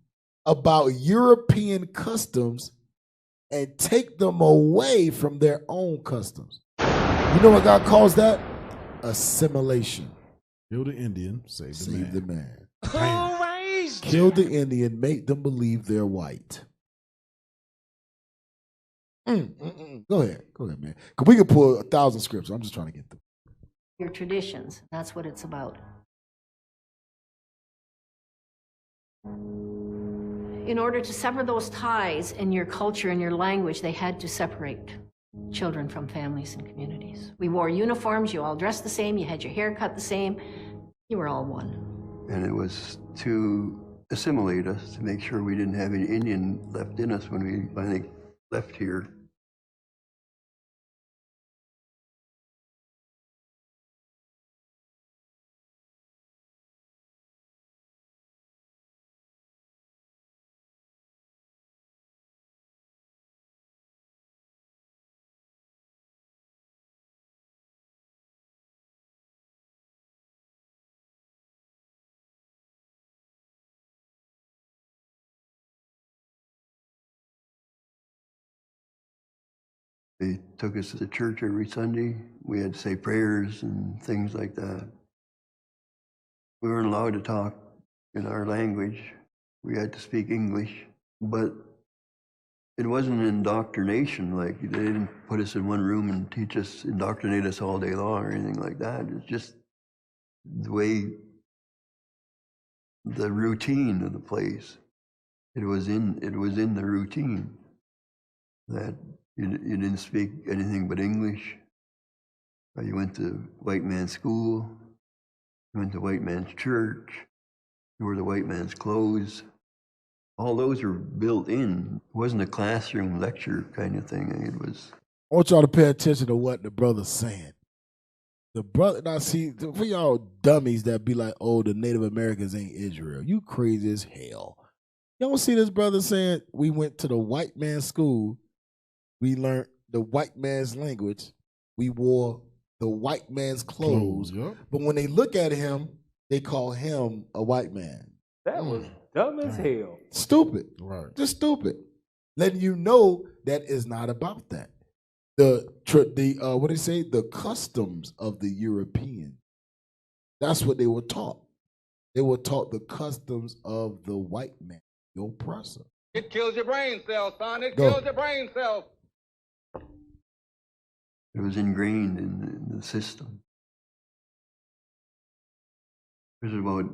Speaker 3: about European customs and take them away from their own customs. You know what God calls that? Assimilation.
Speaker 2: Kill the Indian, save the man.
Speaker 3: Kill the Indian, make them believe they're white. Go ahead, man. Because we can pull 1,000 scripts. I'm just trying to get through.
Speaker 5: Your traditions, that's what it's about. In order to sever those ties in your culture and your language, they had to separate children from families and communities. We wore uniforms, you all dressed the same, you had your hair cut the same, you were all one.
Speaker 6: And it was to assimilate us, to make sure we didn't have any Indian left in us when we finally left here. They took us to church every Sunday. We had to say prayers and things like that. We weren't allowed to talk in our language. We had to speak English. But it wasn't indoctrination. Like, they didn't put us in one room and indoctrinate us all day long or anything like that. It's just the way, the routine of the place. It was in the routine that you didn't speak anything but English. You went to white man's school. You went to white man's church. You wore the white man's clothes. All those were built in. It wasn't a classroom lecture kind of thing. It was.
Speaker 3: I want y'all to pay attention to what the brother's saying. The brother, now see, for y'all dummies that be like, oh, the Native Americans ain't Israel. You crazy as hell. You don't see this brother saying, we went to the white man's school. We learned the white man's language. We wore the white man's clothes.
Speaker 2: Yep.
Speaker 3: But when they look at him, they call him a white man.
Speaker 1: That was dumb as hell.
Speaker 3: Stupid.
Speaker 2: Right.
Speaker 3: Just stupid. Letting you know that is not about that. What they say? The customs of the European. That's what they were taught. They were taught the customs of the white man, the oppressor.
Speaker 10: It kills your brain cells, son. It
Speaker 3: Go.
Speaker 10: kills your brain cells.
Speaker 6: It was ingrained in the system. It was about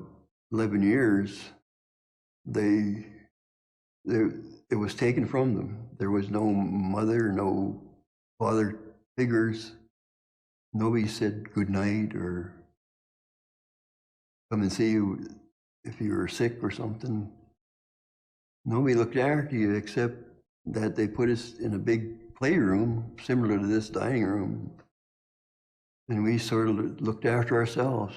Speaker 6: 11 years. It was taken from them. There was no mother, no father figures. Nobody said good night or come and see you if you were sick or something. Nobody looked after you except that they put us in a big playroom similar to this dining room, and we sort of looked after ourselves.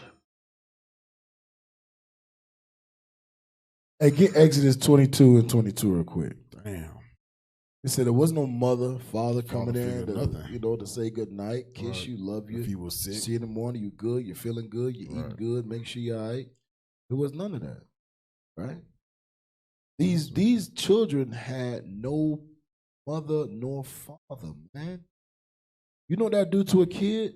Speaker 3: Hey, get Exodus 22 and 22 real quick.
Speaker 2: Damn.
Speaker 3: They said there was no mother, father coming in
Speaker 2: figure, nothing.
Speaker 3: to say good night, kiss
Speaker 2: Right.
Speaker 3: you, love you.
Speaker 2: If you was sick.
Speaker 3: See you in the morning, you good, you're feeling good, you're eating
Speaker 2: Right.
Speaker 3: good, make sure you're all right. There was none of that, right? These children had no mother nor father, man. You know what that do to a kid?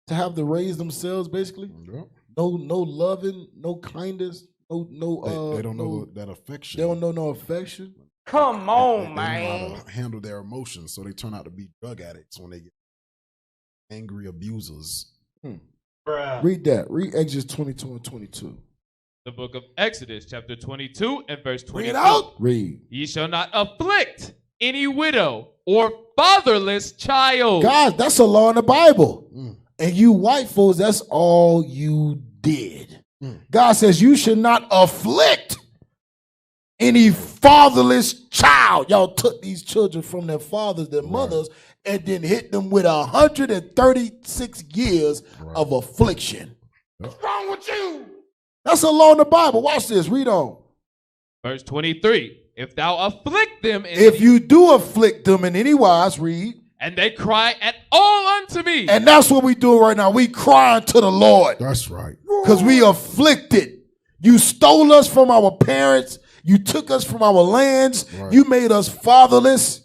Speaker 3: To have to raise themselves, basically?
Speaker 2: Yep.
Speaker 3: No loving, no kindness, no
Speaker 2: They don't
Speaker 3: no,
Speaker 2: know that affection.
Speaker 3: They don't know no affection.
Speaker 1: Come on,
Speaker 2: They know
Speaker 1: man.
Speaker 2: how to handle their emotions, so they turn out to be drug addicts when they get angry abusers.
Speaker 3: Read that. Read Exodus 22 and 22.
Speaker 4: The book of Exodus, chapter 22 and verse 22.
Speaker 3: Read out. Read.
Speaker 4: Ye shall not afflict any widow or fatherless child.
Speaker 3: Guys, that's a law in the Bible. And you white folks, that's all you did. God says you should not afflict any fatherless child. Y'all took these children from their fathers, their mothers, and then hit them with 136 years of affliction.
Speaker 10: What's wrong with you?
Speaker 3: That's a law in the Bible. Watch this. Read on.
Speaker 4: Verse 23. If thou afflict them in
Speaker 3: If you do afflict them in any wise, read.
Speaker 4: and they cry at all unto me.
Speaker 3: And that's what we do right now. We crying to the Lord.
Speaker 2: That's right.
Speaker 3: Because we afflicted. You stole us from our parents. You took us from our lands.
Speaker 2: Right.
Speaker 3: You made us fatherless.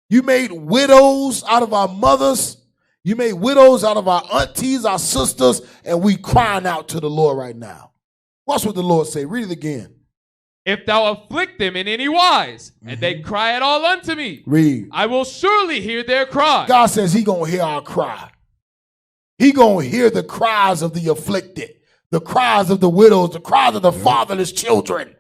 Speaker 3: You made widows out of our mothers. You made widows out of our aunties, our sisters, and we crying out to the Lord right now. Watch what the Lord say. Read it again.
Speaker 4: If thou afflict them in any wise, and they cry at all unto me,
Speaker 3: Read.
Speaker 4: I will surely hear their cry.
Speaker 3: God says he going to hear our cry. He going to hear the cries of the afflicted, the cries of the widows, the cries of the fatherless children.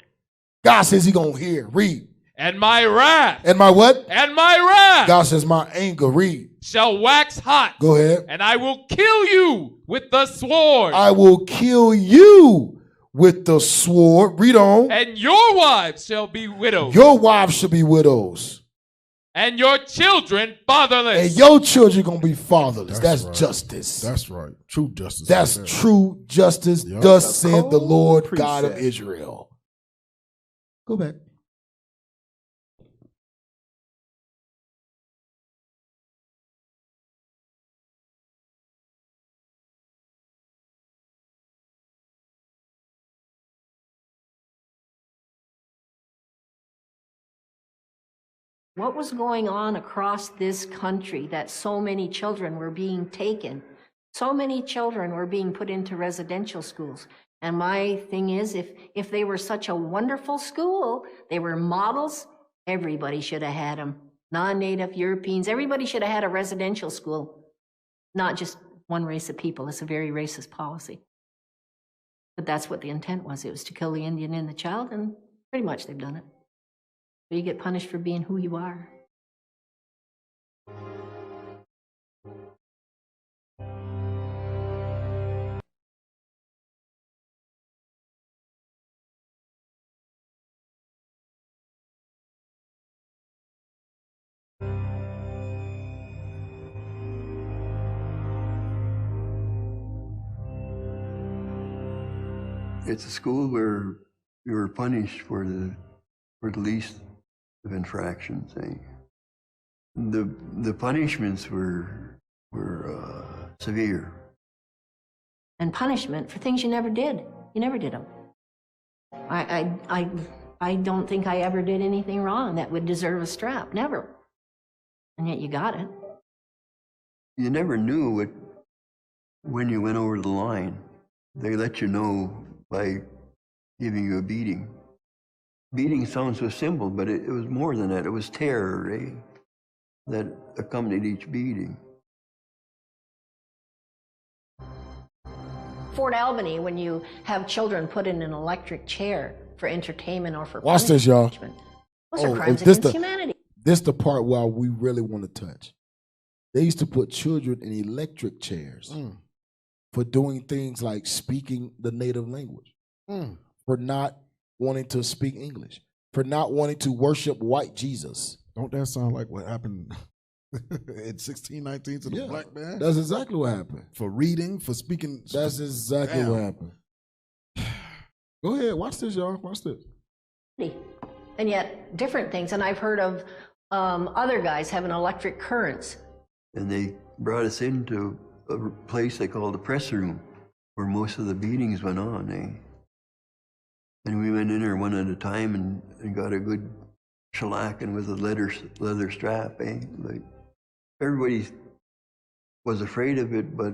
Speaker 3: God says he going to hear. Read.
Speaker 4: And my wrath.
Speaker 3: And my what?
Speaker 4: And my wrath.
Speaker 3: God says my anger. Read.
Speaker 4: Shall wax hot.
Speaker 3: Go ahead.
Speaker 4: And I will kill you with the sword.
Speaker 3: I will kill you with the sword. Read on.
Speaker 4: And your wives shall be widows.
Speaker 3: Your wives should be widows.
Speaker 4: And your children fatherless.
Speaker 3: And your children going to be fatherless. That's
Speaker 2: right.
Speaker 3: justice.
Speaker 2: That's right. True justice.
Speaker 3: That's
Speaker 2: right there.
Speaker 3: true justice.
Speaker 2: Yep.
Speaker 3: Thus said the Lord
Speaker 1: precept.
Speaker 3: God of Israel. Go back.
Speaker 5: What was going on across this country that so many children were being taken? So many children were being put into residential schools. And my thing is, if they were such a wonderful school, they were models, everybody should have had them. Non-native Europeans, everybody should have had a residential school. Not just one race of people. It's a very racist policy. But that's what the intent was. It was to kill the Indian and the child, and pretty much they've done it. But you get punished for being who you are.
Speaker 6: It's a school where you were punished for the least of infractions. Eh? The punishments were severe.
Speaker 5: And punishment for things you never did. You never did them. I don't think I ever did anything wrong that would deserve a strap. Never. And yet you got it.
Speaker 6: You never knew it when you went over the line. They let you know by giving you a beating. Beating sounds so simple, but it was more than that. It was terror, that accompanied each beating.
Speaker 5: Fort Albany, when you have children put in an electric chair for entertainment or for
Speaker 3: Watch this, y'all.
Speaker 5: punishment, those are crimes
Speaker 3: this
Speaker 5: against humanity.
Speaker 3: This the part where we really want to touch. They used to put children in electric chairs for doing things like speaking the native language, for not wanting to speak English, for not wanting to worship white Jesus.
Speaker 2: Don't that sound like what happened in 1619 to the black man?
Speaker 3: That's exactly what happened.
Speaker 2: For reading, for speaking.
Speaker 3: That's exactly what happened. Go ahead, watch this, y'all. Watch this.
Speaker 5: And yet, different things. And I've heard of other guys having electric currents.
Speaker 6: And they brought us into a place they called the press room, where most of the beatings went on, And we went in there one at a time and got a good shellacking with a leather strap, Like, everybody was afraid of it, but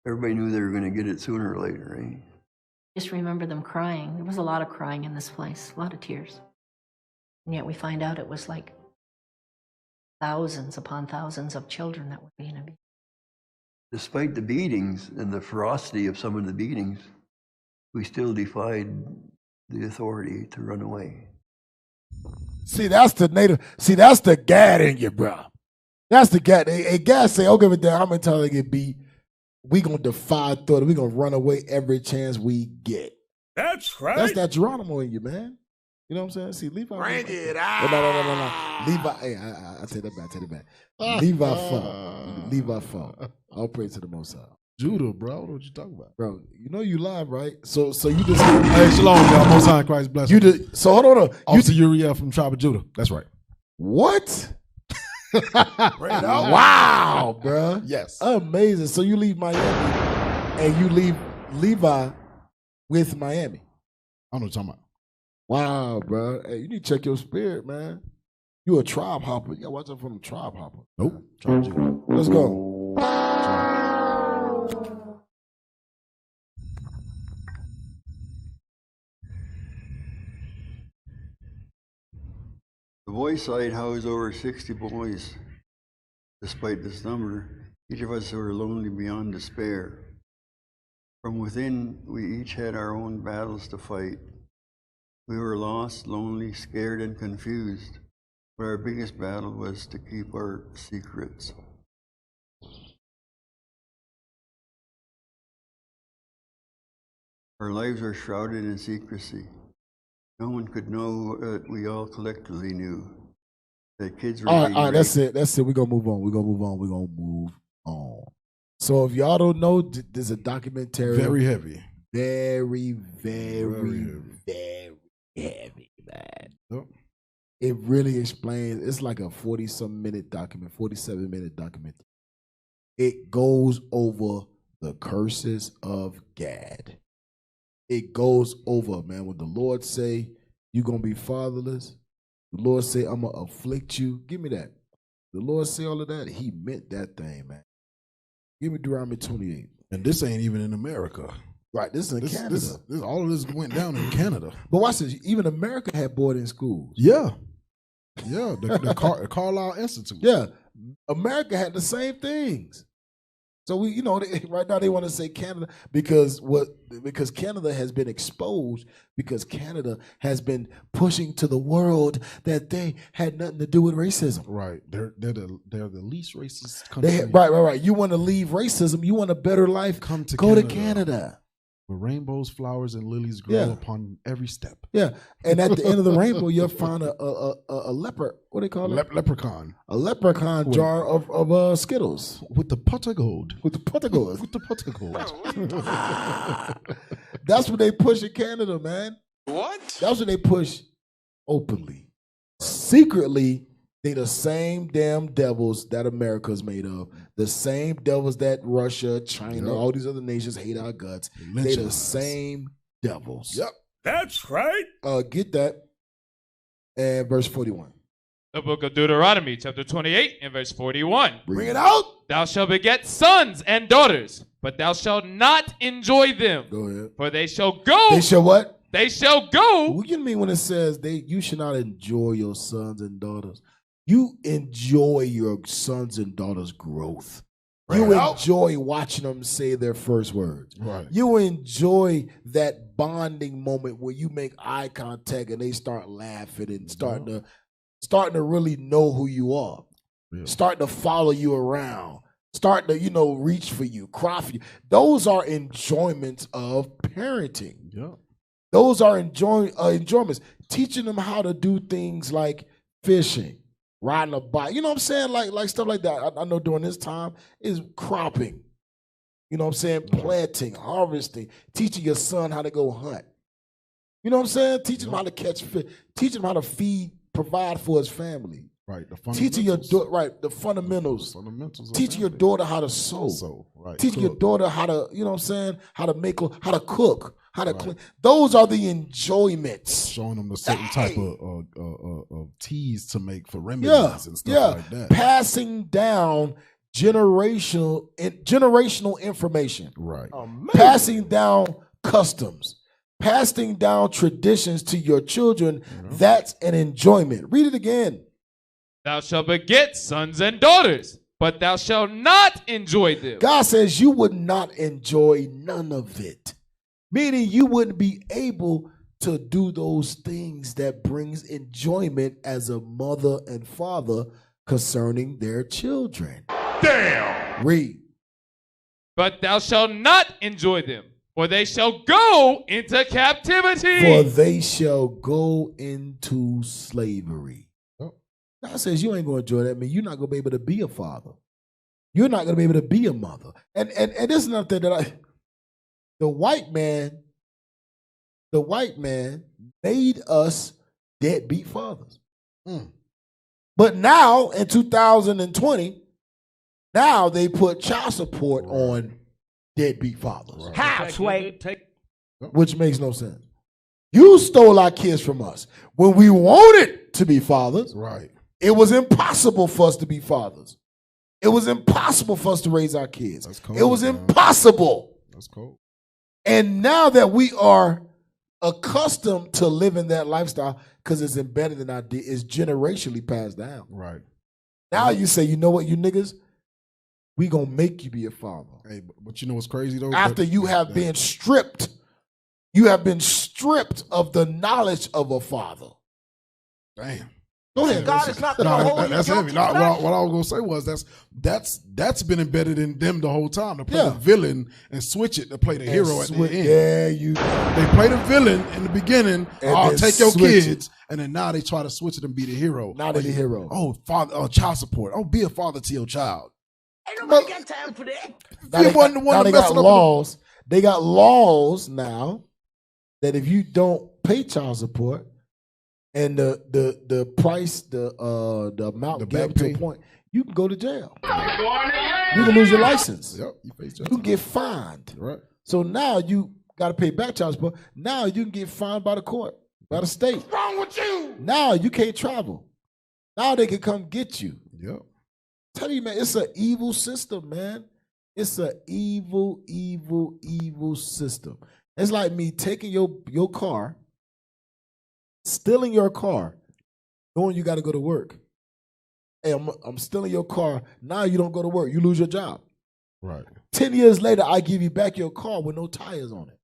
Speaker 6: everybody knew they were going to get it sooner or later,
Speaker 5: Just remember them crying. There was a lot of crying in this place, a lot of tears. And yet we find out it was like thousands upon thousands of children that were being abused.
Speaker 6: Despite the beatings and the ferocity of some of the beatings, we still defied the authority to run away.
Speaker 3: See, that's the native. See, that's the Gad in you, bro. That's the Gad. A Gad say, "I'll give it down. How many times they get beat? We gonna defy authority. We gonna run away every chance we get."
Speaker 10: That's right.
Speaker 3: That's that Geronimo in you, man. You know what I'm saying? See, Levi.
Speaker 10: Bring it
Speaker 3: out. No. Levi. Hey, I take that back. Take it back. Levi fought. Levi fought. All praise to the Most High.
Speaker 2: Judah, bro. What you talking about?
Speaker 3: Bro, you know you live, right? So you just
Speaker 2: Hey, shalom, y'all. Most High in Christ bless
Speaker 3: you. So hold on.
Speaker 2: Officer Uriel from Tribe of Judah. That's right.
Speaker 3: What? Wow, bro.
Speaker 2: Yes.
Speaker 3: Amazing. So you leave Miami and you leave Levi with Miami.
Speaker 2: I don't know what you're talking about.
Speaker 3: Wow, bro. Hey, you need to check your spirit, man. You a tribe hopper. You gotta watch out for them tribe hopper.
Speaker 2: Nope. Tribe of Judah.
Speaker 3: Let's go.
Speaker 6: The boys' side housed over 60 boys. Despite this number, each of us were lonely beyond despair. From within, we each had our own battles to fight. We were lost, lonely, scared, and confused, but our biggest battle was to keep our secrets. Our lives were shrouded in secrecy. No one could know that we all collectively knew that kids were
Speaker 3: All
Speaker 6: being
Speaker 3: right,
Speaker 6: raped.
Speaker 3: that's it. We're gonna move on. So if y'all don't know, there's a documentary.
Speaker 2: Very heavy.
Speaker 3: Very heavy, man.
Speaker 2: Yep.
Speaker 3: It really explains. It's like a 47-minute document. It goes over the curses of Gad. It goes over, man. When the Lord say you're gonna be fatherless, the Lord say I'm gonna afflict you. Give me that. The Lord say all of that. He meant that thing, man. Give me Deuteronomy 28.
Speaker 2: And this ain't even in America.
Speaker 3: Right, this is in Canada.
Speaker 2: This, all of this went down in Canada.
Speaker 3: But watch this. Even America had boarding schools.
Speaker 2: Yeah. The Carlisle Institute.
Speaker 3: Yeah, America had the same things. So we, right now they want to say Canada because Canada has been exposed, because Canada has been pushing to the world that they had nothing to do with racism.
Speaker 2: Right, they're the least racist country.
Speaker 3: Right. You want to leave racism. You want a better life. Go to Canada.
Speaker 2: Where rainbows, flowers, and lilies grow upon every step.
Speaker 3: Yeah, and at the end of the rainbow, you'll find a leper. What do they call it?
Speaker 2: Leprechaun.
Speaker 3: A leprechaun jar of Skittles
Speaker 2: with the pot of gold.
Speaker 3: That's what they push in Canada, man.
Speaker 10: What?
Speaker 3: That's what they push openly. Secretly, They the same damn devils that America's made of. The same devils that Russia, China, all these other nations hate our guts. They the same devils.
Speaker 2: Yep.
Speaker 10: That's right.
Speaker 3: Get that. And verse 41.
Speaker 4: The book of Deuteronomy, chapter 28, and verse 41.
Speaker 3: Bring it out.
Speaker 4: Thou shalt beget sons and daughters, but thou shalt not enjoy them.
Speaker 3: Go ahead.
Speaker 4: For they shall go.
Speaker 3: They shall what?
Speaker 4: They shall go.
Speaker 3: What do you mean when it says you should not enjoy your sons and daughters? You enjoy your sons and daughters' growth. You enjoy watching them say their first words.
Speaker 2: Right.
Speaker 3: You enjoy that bonding moment where you make eye contact and they start laughing and starting to really know who you are. Yeah. Starting to follow you around. Starting to, reach for you, cry for you. Those are enjoyments of parenting.
Speaker 2: Yeah.
Speaker 3: Those are enjoyments. Teaching them how to do things like fishing, riding a bike. You know what I'm saying? Like stuff like that. I know during this time is cropping. You know what I'm saying? Planting, harvesting, teaching your son how to go hunt. You know what I'm saying? Teaching him how to catch fish, teaching him how to feed, provide for his family.
Speaker 2: Right. The fundamentals.
Speaker 3: Teaching your the fundamentals.
Speaker 2: Fundamentals.
Speaker 3: Teaching your daughter how to sew. Right. Teaching your daughter how to, you know what I'm saying, how to cook, how to clean. Those are the enjoyments.
Speaker 2: Showing them a certain type of teas to make for remedies and stuff like that.
Speaker 3: Passing down generational information.
Speaker 2: Right.
Speaker 3: Passing down customs. Passing down traditions to your children. That's an enjoyment. Read it again.
Speaker 4: Thou shalt beget sons and daughters, but thou shalt not enjoy them.
Speaker 3: God says you would not enjoy none of it. Meaning you wouldn't be able to do those things that brings enjoyment as a mother and father concerning their children.
Speaker 10: Damn.
Speaker 3: Read.
Speaker 4: But thou shalt not enjoy them, for they shall go into captivity.
Speaker 3: For they shall go into slavery. God says you ain't going to enjoy that. I mean, you're not going to be able to be a father. You're not going to be able to be a mother. And this is another thing that the white man made us deadbeat fathers. But now in 2020, now they put child support on deadbeat fathers.
Speaker 10: How, Sway?
Speaker 3: Which makes no sense. You stole our kids from us. When we wanted to be fathers,
Speaker 2: right,
Speaker 3: it was impossible for us to be fathers. It was impossible for us to raise our kids.
Speaker 2: That's cold,
Speaker 3: it was
Speaker 2: man.
Speaker 3: impossible.
Speaker 2: That's cold.
Speaker 3: And now that we are accustomed to living that lifestyle, because it's embedded in our it's generationally passed down.
Speaker 2: Right.
Speaker 3: Now you say, you know what, you niggas, we gonna make you be a father.
Speaker 2: Hey, but you know what's crazy though?
Speaker 3: After you have been stripped, of the knowledge of a father.
Speaker 2: Damn.
Speaker 3: Go ahead.
Speaker 10: God is not going to hold you
Speaker 2: that's heavy.
Speaker 10: guilty.
Speaker 2: What I was gonna say was that's been embedded in them the whole time to play the villain and switch it to play the hero at the end.
Speaker 3: Yeah, you.
Speaker 2: They play the villain in the beginning.
Speaker 3: And
Speaker 2: Take your
Speaker 3: switch
Speaker 2: kids, and then now they try to switch it and be the hero.
Speaker 3: Now they're the hero.
Speaker 2: Oh, father, child support. Oh, be a father to your child.
Speaker 10: Ain't nobody got time for that.
Speaker 3: Now they got laws. They got laws now that if you don't pay child support and the price, the amount get up to a point, you can go to jail. You can lose your license.
Speaker 2: Yep, you face
Speaker 3: You can get fined.
Speaker 2: Right.
Speaker 3: So now you got to pay back child support. Now you can get fined by the court, by the state.
Speaker 10: What's wrong with you?
Speaker 3: Now you can't travel. Now they can come get you.
Speaker 2: Yep.
Speaker 3: Tell you, man, it's an evil system, man. It's an evil, evil, evil system. It's like me taking your car, stealing your car, knowing you got to go to work. Hey, I'm stealing your car. Now you don't go to work. You lose your job.
Speaker 2: Right.
Speaker 3: 10 years later, I give you back your car with no tires on it.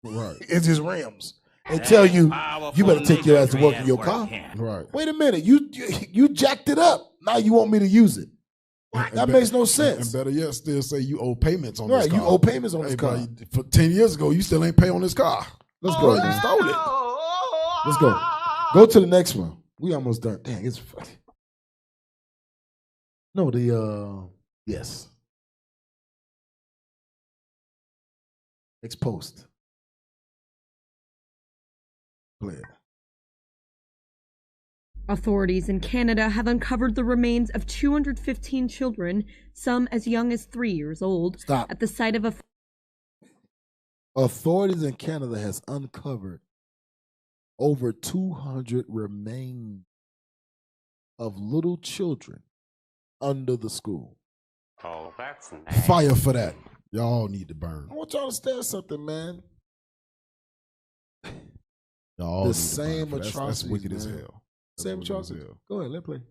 Speaker 2: Right.
Speaker 3: It's just rims. And tell you, you better take your ass to work in your car.
Speaker 2: Right.
Speaker 3: Wait a minute. You jacked it up. Now you want me to use it. That makes no sense.
Speaker 2: And better yet, still say you owe payments on this car.
Speaker 3: Right, you owe payments on this car.
Speaker 2: For 10 years ago, you still ain't pay on this car.
Speaker 3: Let's go.
Speaker 2: You stole it.
Speaker 3: Let's go. Go to the next one. We almost done. Dang, it's funny. No, yes. Next post. Play it.
Speaker 11: Authorities in Canada have uncovered the remains of 215 children, some as young as 3 years old, at the site of a...
Speaker 3: Authorities in Canada has uncovered over 200 remains of little children under the school.
Speaker 12: Oh, that's nice.
Speaker 2: Fire for that. Y'all need to burn.
Speaker 3: I want y'all to understand something, man.
Speaker 2: Y'all
Speaker 3: The
Speaker 2: need to
Speaker 3: same
Speaker 2: burn for that.
Speaker 3: atrocities,
Speaker 2: That's wicked as
Speaker 3: man.
Speaker 2: hell.
Speaker 3: Same
Speaker 2: That's wicked as
Speaker 3: atrocities.
Speaker 2: hell.
Speaker 3: Go ahead, let's play.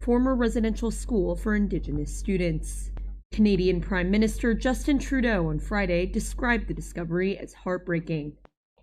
Speaker 11: former residential school for Indigenous students. Canadian Prime Minister Justin Trudeau on Friday described the discovery as heartbreaking.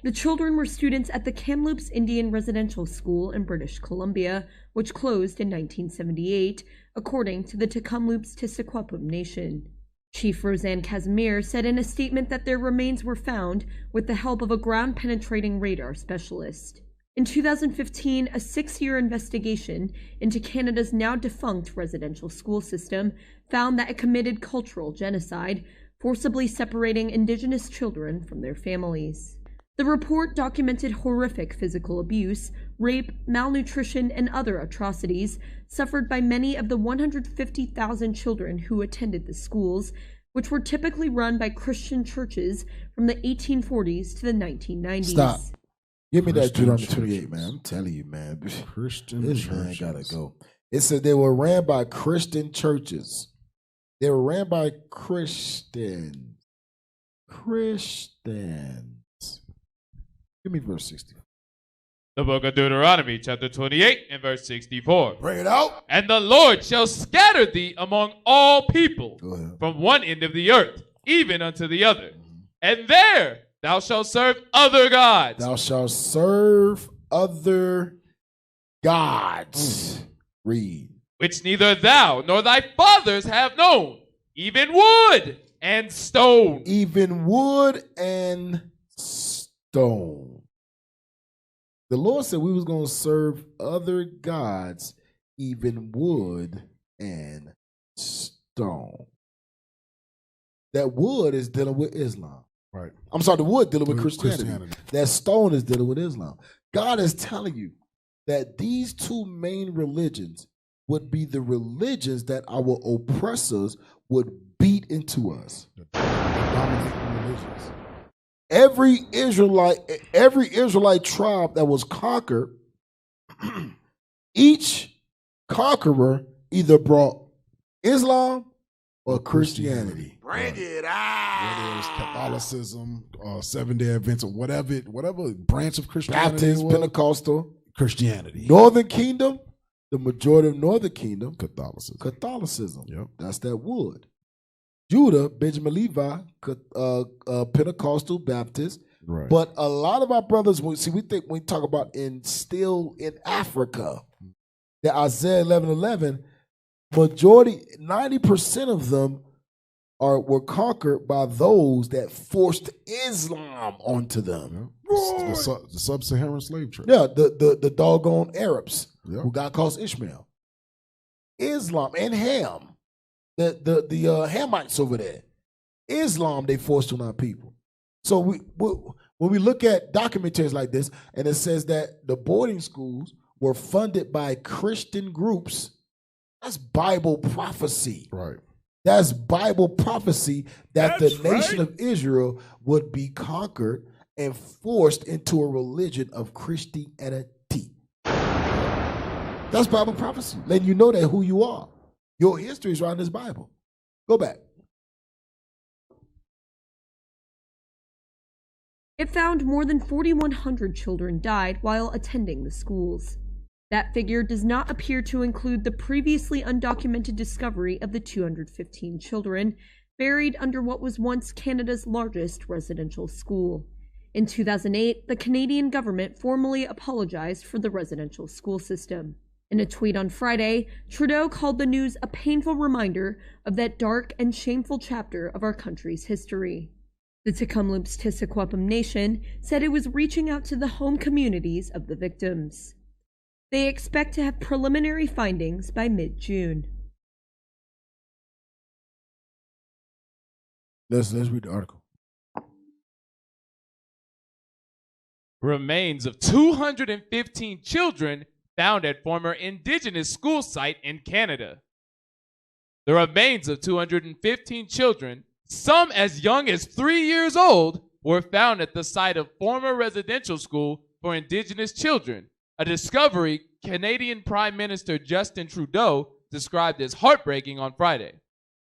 Speaker 11: The children were students at the Kamloops Indian Residential School in British Columbia, which closed in 1978, according to the Tk'emlúps-Tissaquah Nation. Chief Roseanne Casimir said in a statement that their remains were found with the help of a ground-penetrating radar specialist. In 2015, a 6-year investigation into Canada's now-defunct residential school system found that it committed cultural genocide, forcibly separating Indigenous children from their families. The report documented horrific physical abuse, rape, malnutrition, and other atrocities suffered by many of the 150,000 children who attended the schools, which were typically run by Christian churches from the 1840s to the 1990s.
Speaker 3: Stop. Give me that
Speaker 2: Christian
Speaker 3: Deuteronomy 28,
Speaker 2: churches.
Speaker 3: man. I'm telling you, man.
Speaker 2: Christian
Speaker 3: This man
Speaker 2: churches.
Speaker 3: gotta go. It said they were ran by Christian churches. They were ran by Christians. Give me verse 60.
Speaker 4: The book of Deuteronomy, chapter 28, and verse 64.
Speaker 3: Bring it out.
Speaker 4: And the Lord shall scatter thee among all people
Speaker 3: Go ahead.
Speaker 4: from one end of the earth, even unto the other. And there thou shalt serve other gods.
Speaker 3: Thou shalt serve other gods. Read.
Speaker 4: Which neither thou nor thy fathers have known, even wood and stone.
Speaker 3: Even wood and stone. The Lord said we was going to serve other gods, even wood and stone. That wood is dealing with Islam.
Speaker 2: Right.
Speaker 3: I'm sorry, the wood dealing with
Speaker 2: With
Speaker 3: Christianity. That stone is dealing with Islam. God is telling you that these two main religions would be the religions that our oppressors would beat into us.
Speaker 2: Dominating religions.
Speaker 3: Every Israelite tribe that was conquered, each conqueror either brought Islam or Christianity.
Speaker 10: Bring it
Speaker 2: Whether
Speaker 10: out.
Speaker 2: it's Catholicism, Seventh-day Adventist, or whatever branch of Christianity
Speaker 3: Baptist,
Speaker 2: it was,
Speaker 3: Pentecostal,
Speaker 2: Christianity.
Speaker 3: Northern Kingdom, the majority of Northern Kingdom,
Speaker 2: Catholicism. Yep.
Speaker 3: That's that wood. Judah, Benjamin Levi, Pentecostal, Baptist.
Speaker 2: Right.
Speaker 3: But a lot of our brothers, we think when we talk about still in Africa, that Isaiah 11:11, majority, 90% of them were conquered by those that forced Islam onto them.
Speaker 2: The sub-Saharan slave trade.
Speaker 3: Yeah, the doggone Arabs
Speaker 2: Yep.
Speaker 3: who got called Ishmael. Islam and Ham, the Hamites over there. Islam they forced on our people. So when we look at documentaries like this, and it says that the boarding schools were funded by Christian groups, that's Bible prophecy.
Speaker 2: Right.
Speaker 3: That's Bible prophecy that
Speaker 10: That's
Speaker 3: the nation of Israel would be conquered and forced into a religion of Christianity. That's Bible prophecy, letting you know that who you are. Your history is right in this Bible. Go back.
Speaker 11: It found more than 4,100 children died while attending the schools. That figure does not appear to include the previously undocumented discovery of the 215 children buried under what was once Canada's largest residential school. In 2008, the Canadian government formally apologized for the residential school system. In a tweet on Friday, Trudeau called the news a painful reminder of that dark and shameful chapter of our country's history. The Tk'emlúps-Tissaquah Nation said it was reaching out to the home communities of the victims. They expect to have preliminary findings by mid-June.
Speaker 3: Let's read the article.
Speaker 4: Remains of 215 children found at former indigenous school site in Canada. The remains of 215 children, some as young as 3 years old, were found at the site of former residential school for indigenous children, a discovery Canadian Prime Minister Justin Trudeau described as heartbreaking on Friday.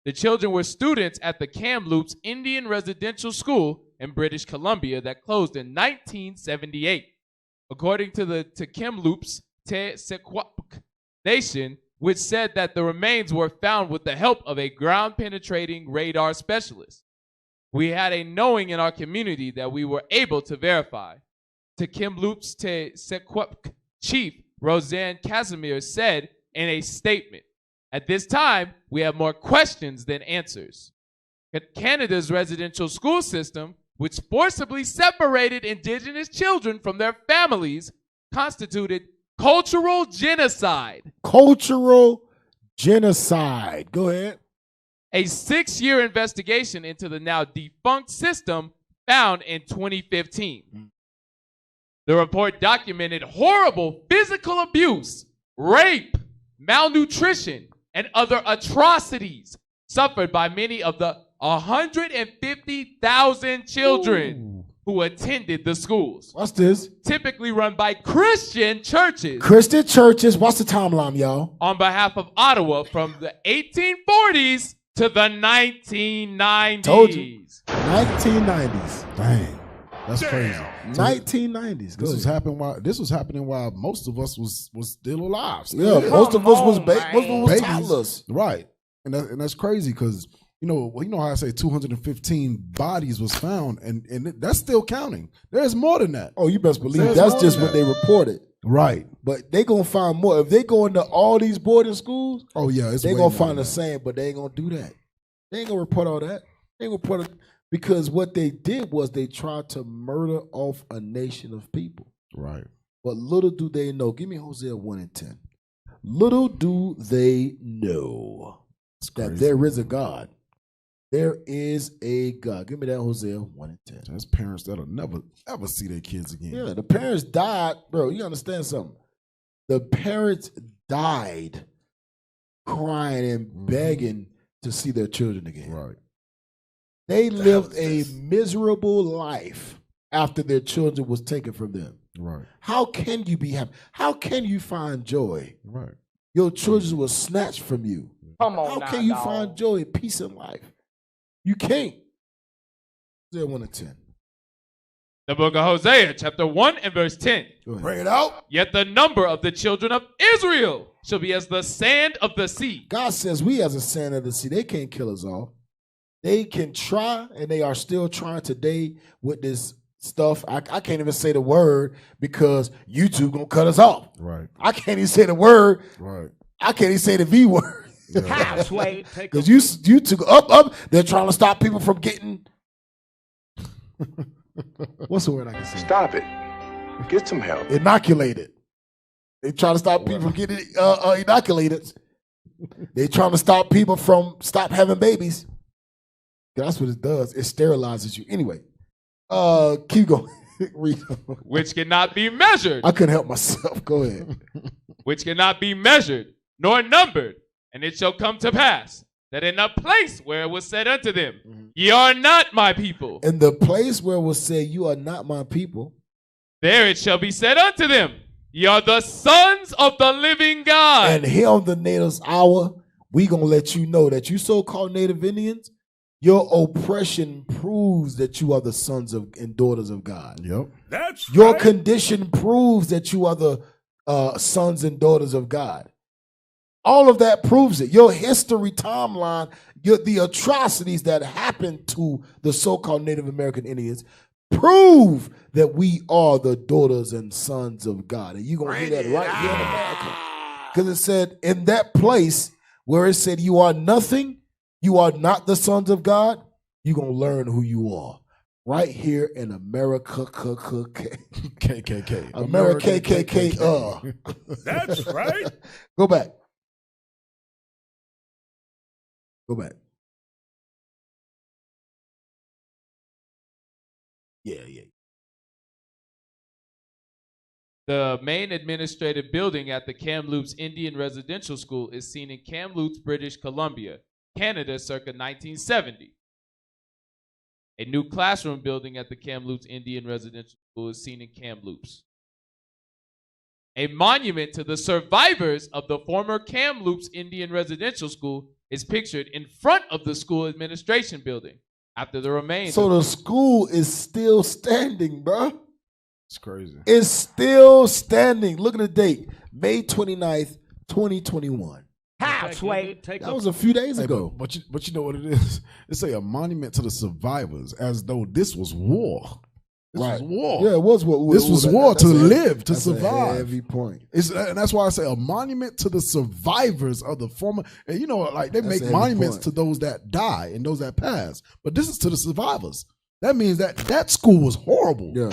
Speaker 4: The children were students at the Kamloops Indian Residential School in British Columbia that closed in 1978. According to the Kamloops Te Sequapk Nation, which said that the remains were found with the help of a ground-penetrating radar specialist. We had a knowing in our community that we were able to verify. To Kamloops Te Sequapk Chief Roseanne Casimir said in a statement, "At this time, we have more questions than answers." Canada's residential school system, which forcibly separated indigenous children from their families, constituted cultural genocide.
Speaker 3: Cultural genocide. Go ahead.
Speaker 4: A 6-year investigation into the now defunct system found in 2015. The report documented horrible physical abuse, rape, malnutrition, and other atrocities suffered by many of the 150,000 children who attended the schools.
Speaker 3: What's this?
Speaker 4: Typically run by Christian churches.
Speaker 3: Christian churches. What's the timeline, y'all?
Speaker 4: On behalf of Ottawa from the 1840s to the 1990s.
Speaker 3: Told you. 1990s.
Speaker 2: Dang. That's crazy.
Speaker 3: 1990s.
Speaker 2: This was happening while most of us was still alive.
Speaker 3: Yeah, most of us was toddlers.
Speaker 2: Right. And that's crazy because you know how I say 215 bodies was found, and that's still counting. There's more than that.
Speaker 3: Oh, you best believe that's just what they reported.
Speaker 2: Right.
Speaker 3: But they gonna find more. If they go into all these boarding schools,
Speaker 2: oh yeah,
Speaker 3: they gonna find the same, but they ain't gonna do that. They ain't gonna report all that. They ain't gonna report it because what they did was they tried to murder off a nation of people.
Speaker 2: Right.
Speaker 3: But little do they know. Give me Hosea 1 and 10. Little do they know that there is a God. There is a God. Give me that Hosea 1 and 10.
Speaker 2: That's parents that'll never, ever see their kids again.
Speaker 3: Yeah, the parents died. Bro, you understand something? The parents died crying and begging to see their children again.
Speaker 2: Right.
Speaker 3: They lived a miserable life after their children was taken from them.
Speaker 2: Right.
Speaker 3: How can you be happy? How can you find joy?
Speaker 2: Right.
Speaker 3: Your children was snatched from you.
Speaker 10: Come on
Speaker 3: How
Speaker 10: now,
Speaker 3: can you
Speaker 10: dog.
Speaker 3: find joy, peace in life? You can't. Hosea 1 and 10.
Speaker 4: The book of Hosea, chapter 1 and verse 10.
Speaker 3: Bring it out.
Speaker 4: Yet the number of the children of Israel shall be as the sand of the sea.
Speaker 3: God says we as a sand of the sea, they can't kill us all. They can try, and they are still trying today with this stuff. I can't even say the word because YouTube gonna cut us off.
Speaker 2: Right.
Speaker 3: I can't even say the word.
Speaker 2: Right.
Speaker 3: I can't even say the V word.
Speaker 10: Houseway.
Speaker 3: Because you took up. They're trying to stop people from getting. What's the word I can say?
Speaker 13: Stop it. Get some help.
Speaker 3: Inoculated. They trying to stop people from getting inoculated. They trying to stop people from stop having babies. That's what it does. It sterilizes you. Anyway, keep going. Read.
Speaker 4: Which cannot be measured.
Speaker 3: I couldn't help myself. Go ahead.
Speaker 4: Which cannot be measured, nor numbered. And it shall come to pass that in the place where it was said unto them, ye are not my people.
Speaker 3: In the place where it was said, you are not my people.
Speaker 4: There it shall be said unto them, ye are the sons of the living God.
Speaker 3: And here on the Natives Hour, we going to let you know that you so-called Native Indians, your oppression proves that you are the sons of and daughters of God.
Speaker 2: Yep.
Speaker 3: That's your condition proves that you are the sons and daughters of God. All of that proves it. Your history timeline, the atrocities that happened to the so-called Native American Indians prove that we are the daughters and sons of God. And you're going to hear that right here in America. Because it said in that place where it said you are nothing, you are not the sons of God, you're going to learn who you are. Right here in America,
Speaker 2: KKK.
Speaker 3: America, KKK.
Speaker 10: That's right.
Speaker 3: Go back. Go back. Yeah.
Speaker 4: The main administrative building at the Kamloops Indian Residential School is seen in Kamloops, British Columbia, Canada, circa 1970. A new classroom building at the Kamloops Indian Residential School is seen in Kamloops. A monument to the survivors of the former Kamloops Indian Residential School is pictured in front of the school administration building after the remains.
Speaker 3: So the school is still standing, bro.
Speaker 2: It's crazy.
Speaker 3: It's still standing. Look at the date, May 29th, 2021.
Speaker 10: Halfway.
Speaker 3: That was a few days ago.
Speaker 2: But you know what it is? It's a monument to the survivors, as though this was war. This was war.
Speaker 3: Yeah, it was war.
Speaker 2: This was war to live, to
Speaker 3: that's
Speaker 2: survive.
Speaker 3: A heavy point.
Speaker 2: And that's why I say a monument to the survivors of the former. And you know, like they make monuments to those that die and those that pass. But this is to the survivors. That means that school was horrible.
Speaker 3: Yeah.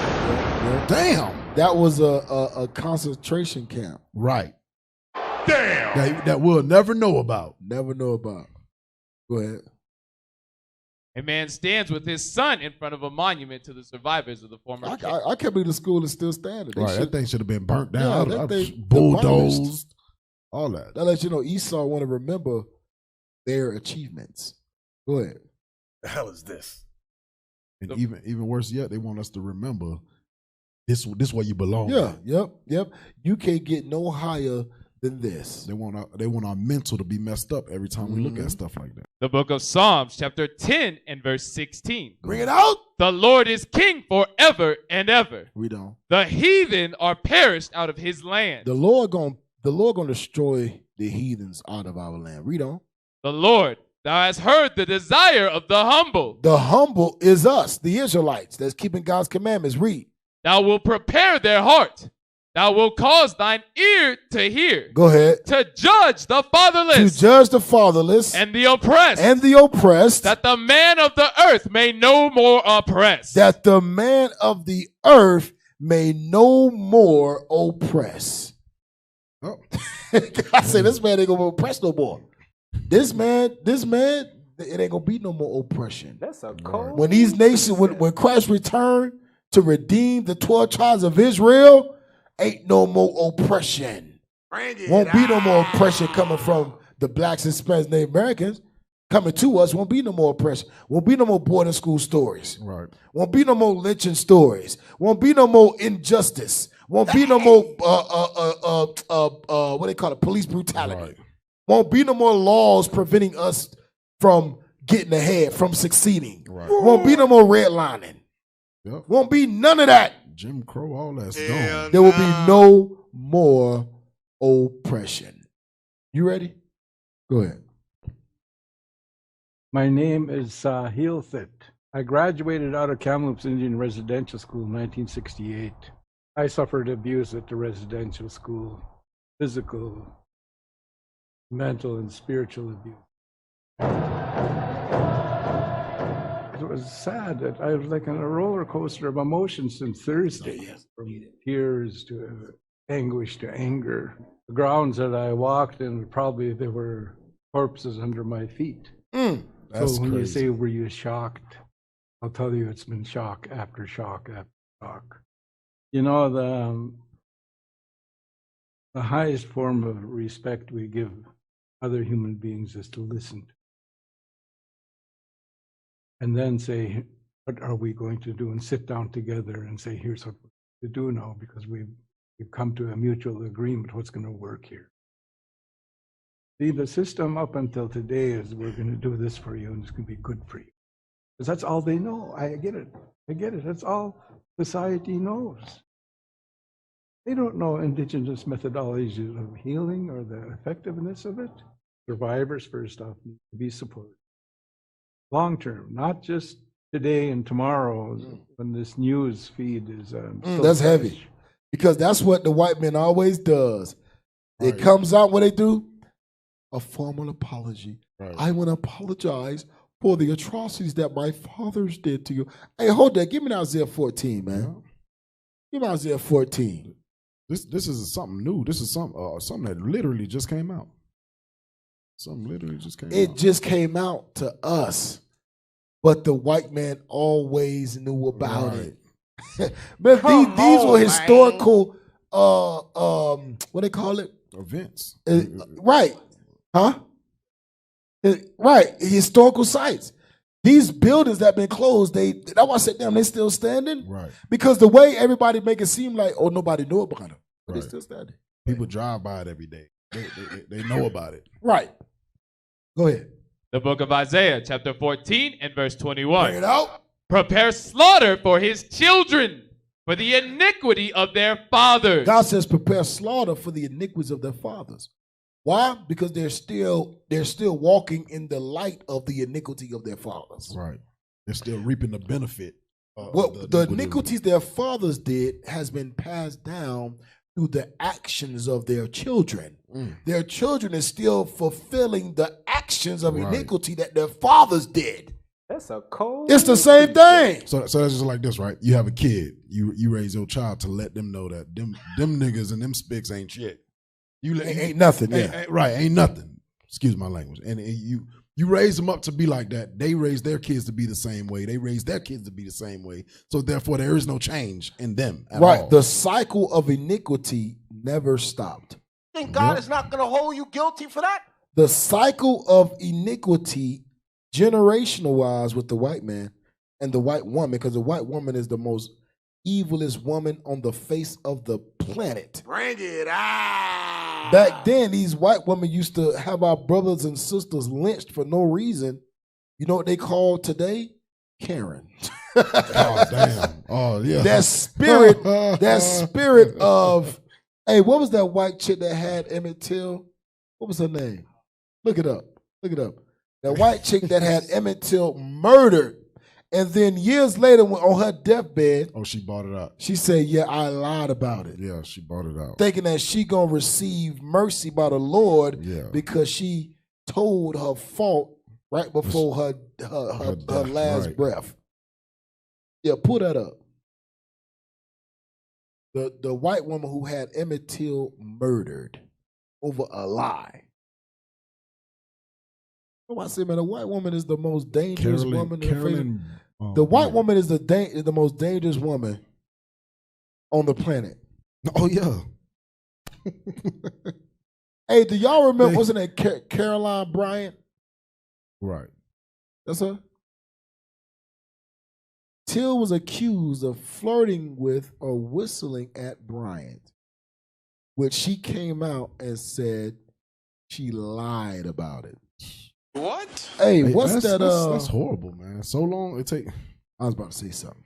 Speaker 2: Damn.
Speaker 3: That was a concentration camp.
Speaker 2: Right. Damn. That we'll never know about.
Speaker 3: Never know about. Go ahead.
Speaker 4: A man stands with his son in front of a monument to the survivors of the former.
Speaker 3: I can't believe the school is still standing.
Speaker 2: Right, that thing should have been burnt down.
Speaker 3: Yeah,
Speaker 2: bulldozed. All that.
Speaker 3: That lets you know Esau want to remember their achievements. Go ahead.
Speaker 10: The hell is this?
Speaker 2: And even worse yet, they want us to remember this where you belong.
Speaker 3: Yeah, yep. You can't get no higher than this.
Speaker 2: They want our mental to be messed up every time we look at stuff like that.
Speaker 4: The book of Psalms, chapter 10 and verse 16.
Speaker 3: Bring it out.
Speaker 4: The Lord is king forever and ever.
Speaker 3: We don't.
Speaker 4: The heathen are perished out of his land.
Speaker 3: The Lord gonna destroy the heathens out of our land. Read on.
Speaker 4: The Lord, thou hast heard the desire of the humble.
Speaker 3: The humble is us, the Israelites, that's keeping God's commandments. Read.
Speaker 4: Thou wilt prepare their heart. Thou wilt cause thine ear to hear.
Speaker 3: Go ahead.
Speaker 4: To judge the fatherless.
Speaker 3: To judge the fatherless.
Speaker 4: And the oppressed.
Speaker 3: And the oppressed.
Speaker 4: That the man of the earth may no more oppress.
Speaker 3: That the man of the earth may no more oppress.
Speaker 2: Oh.
Speaker 3: I say this man ain't gonna oppress no more. This man, it ain't gonna be no more oppression.
Speaker 10: That's a cold.
Speaker 3: When these nations, when Christ returned to redeem the 12 tribes of Israel, ain't no more oppression. Won't be no more oppression coming from the blacks, Hispanics, Native Americans. Coming to us, won't be no more oppression. Won't be no more boarding school stories.
Speaker 2: Right.
Speaker 3: Won't be no more lynching stories. Won't be no more injustice. Won't be no more what they call it, police brutality.
Speaker 2: Right.
Speaker 3: Won't be no more laws preventing us from getting ahead, from succeeding.
Speaker 2: Right.
Speaker 3: Won't be no more redlining.
Speaker 2: Yep.
Speaker 3: Won't be none of that.
Speaker 2: Jim Crow, all that's gone.
Speaker 3: There will be no more oppression. You ready? Go ahead.
Speaker 14: My name is Heelthit. I graduated out of Kamloops Indian Residential School in 1968. I suffered abuse at the residential school, physical, mental, and spiritual abuse. It was sad that I was like on a roller coaster of emotions since Thursday, from tears to anguish to anger. The grounds that I walked in, probably there were corpses under my feet.
Speaker 2: That's
Speaker 14: so when
Speaker 2: crazy.
Speaker 14: you say, were you shocked? I'll tell you, it's been shock after shock after shock. You know, the highest form of respect we give other human beings is to listen. And then say, what are we going to do? And sit down together and say, here's what we're going to do now, because we've come to a mutual agreement what's going to work here. See, the system up until today is we're going to do this for you and it's going to be good for you. Because that's all they know. I get it. That's all society knows. They don't know indigenous methodologies of healing or the effectiveness of it. Survivors, first off, need to be supported. Long term, not just today and tomorrow when this news feed is
Speaker 3: that's heavy. Because that's what the white man always does. It comes out, what they do? A formal apology.
Speaker 2: Right.
Speaker 3: I want to apologize for the atrocities that my fathers did to you. Hey, hold that. Give me Isaiah 14, man. Give me Isaiah 14.
Speaker 2: This is something new. This is something that literally just came out. Something literally just came out.
Speaker 3: It just came out to us. But the white man always knew about it. Man, these were historical what they call it?
Speaker 2: Events.
Speaker 3: Right. Huh? Right. Historical sites. These buildings that have been closed, that's why I said, damn, they still standing?
Speaker 2: Right.
Speaker 3: Because the way everybody make it seem like, oh, nobody knew about them. But
Speaker 2: Right.
Speaker 3: they still standing.
Speaker 2: People drive by it every day. They know about it.
Speaker 3: Right. Go ahead.
Speaker 4: The book of Isaiah, chapter 14 and verse 21.
Speaker 3: Bring it out.
Speaker 4: Prepare slaughter for his children, for the iniquity of their fathers.
Speaker 3: God says, prepare slaughter for the iniquities of their fathers. Why? Because they're still walking in the light of the iniquity of their fathers.
Speaker 2: Right. They're still reaping the benefit.
Speaker 3: What the iniquities their fathers did has been passed down through the actions of their children. Their children is still fulfilling the actions of iniquity that their fathers did.
Speaker 10: That's a cold.
Speaker 3: It's the same thing.
Speaker 2: So that's just like this, right? You have a kid. You raise your child to let them know that them niggas and them spicks ain't shit.
Speaker 3: Ain't nothing. Yeah.
Speaker 2: Ain't nothing. Excuse my language. And you raise them up to be like that. They raise their kids to be the same way. They raise their kids to be the same way. So therefore, there is no change in them at all.
Speaker 3: The cycle of iniquity never stopped.
Speaker 10: Think God is not going to hold you guilty for that?
Speaker 3: The cycle of iniquity, generational wise, with the white man and the white woman, because the white woman is the most evilest woman on the face of the planet.
Speaker 10: Bring it out.
Speaker 3: Back then, these white women used to have our brothers and sisters lynched for no reason. You know what they call today? Karen.
Speaker 2: Oh, damn. Oh, yeah.
Speaker 3: That spirit of, hey, what was that white chick that had Emmett Till? What was her name? Look it up. That white chick that had Emmett Till murdered. And then years later, when on her deathbed,
Speaker 2: she bought it out.
Speaker 3: She said, yeah, I lied about it.
Speaker 2: Yeah, she bought it out.
Speaker 3: Thinking that she gonna receive mercy by the Lord because she told her fault right before her last breath. Yeah, pull that up. The white woman who had Emmett Till murdered over a lie. I say, man, a white woman is the most dangerous woman in the face. The white woman is the most dangerous woman on the planet.
Speaker 2: Oh, yeah.
Speaker 3: Hey, do y'all remember, wasn't it Caroline Bryant?
Speaker 2: Right.
Speaker 3: That's her? Till was accused of flirting with or whistling at Bryant, which she came out and said she lied about it.
Speaker 10: What?
Speaker 3: Hey, what's that?
Speaker 2: That's horrible, man. So long it take.
Speaker 3: I was about to say something.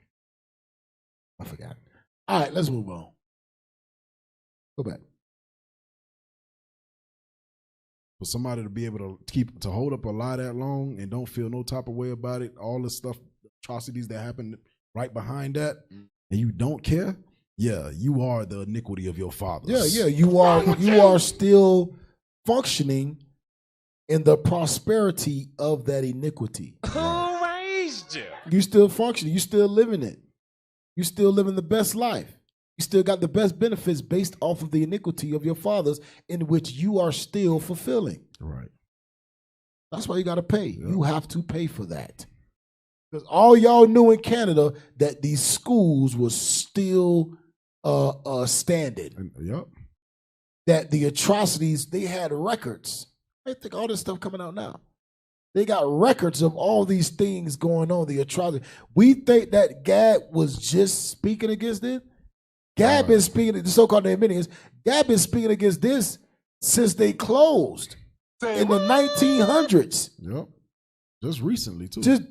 Speaker 3: I forgot. All right, let's move on. Go back.
Speaker 2: For somebody to be able to hold up a lie that long and don't feel no type of way about it, all the stuff, atrocities that happen right behind that, and you don't care. Yeah, you are the iniquity of your fathers.
Speaker 3: Yeah, you are still functioning in the prosperity of that iniquity.
Speaker 10: Who raised you?
Speaker 3: You still functioning. You still living it. You still living the best life. You still got the best benefits based off of the iniquity of your fathers, in which you are still fulfilling.
Speaker 2: Right.
Speaker 3: That's why you got to pay. Yep. You have to pay for that. Because all y'all knew in Canada that these schools were still standing.
Speaker 2: Yep.
Speaker 3: That the atrocities, they had records. I think all this stuff coming out now. They got records of all these things going on, the atrocity. We think that Gad was just speaking against it. Gad been speaking, the so-called Armenians, Gad been speaking against this since they closed in the 1900s.
Speaker 2: Yep. Just recently, too.
Speaker 3: Just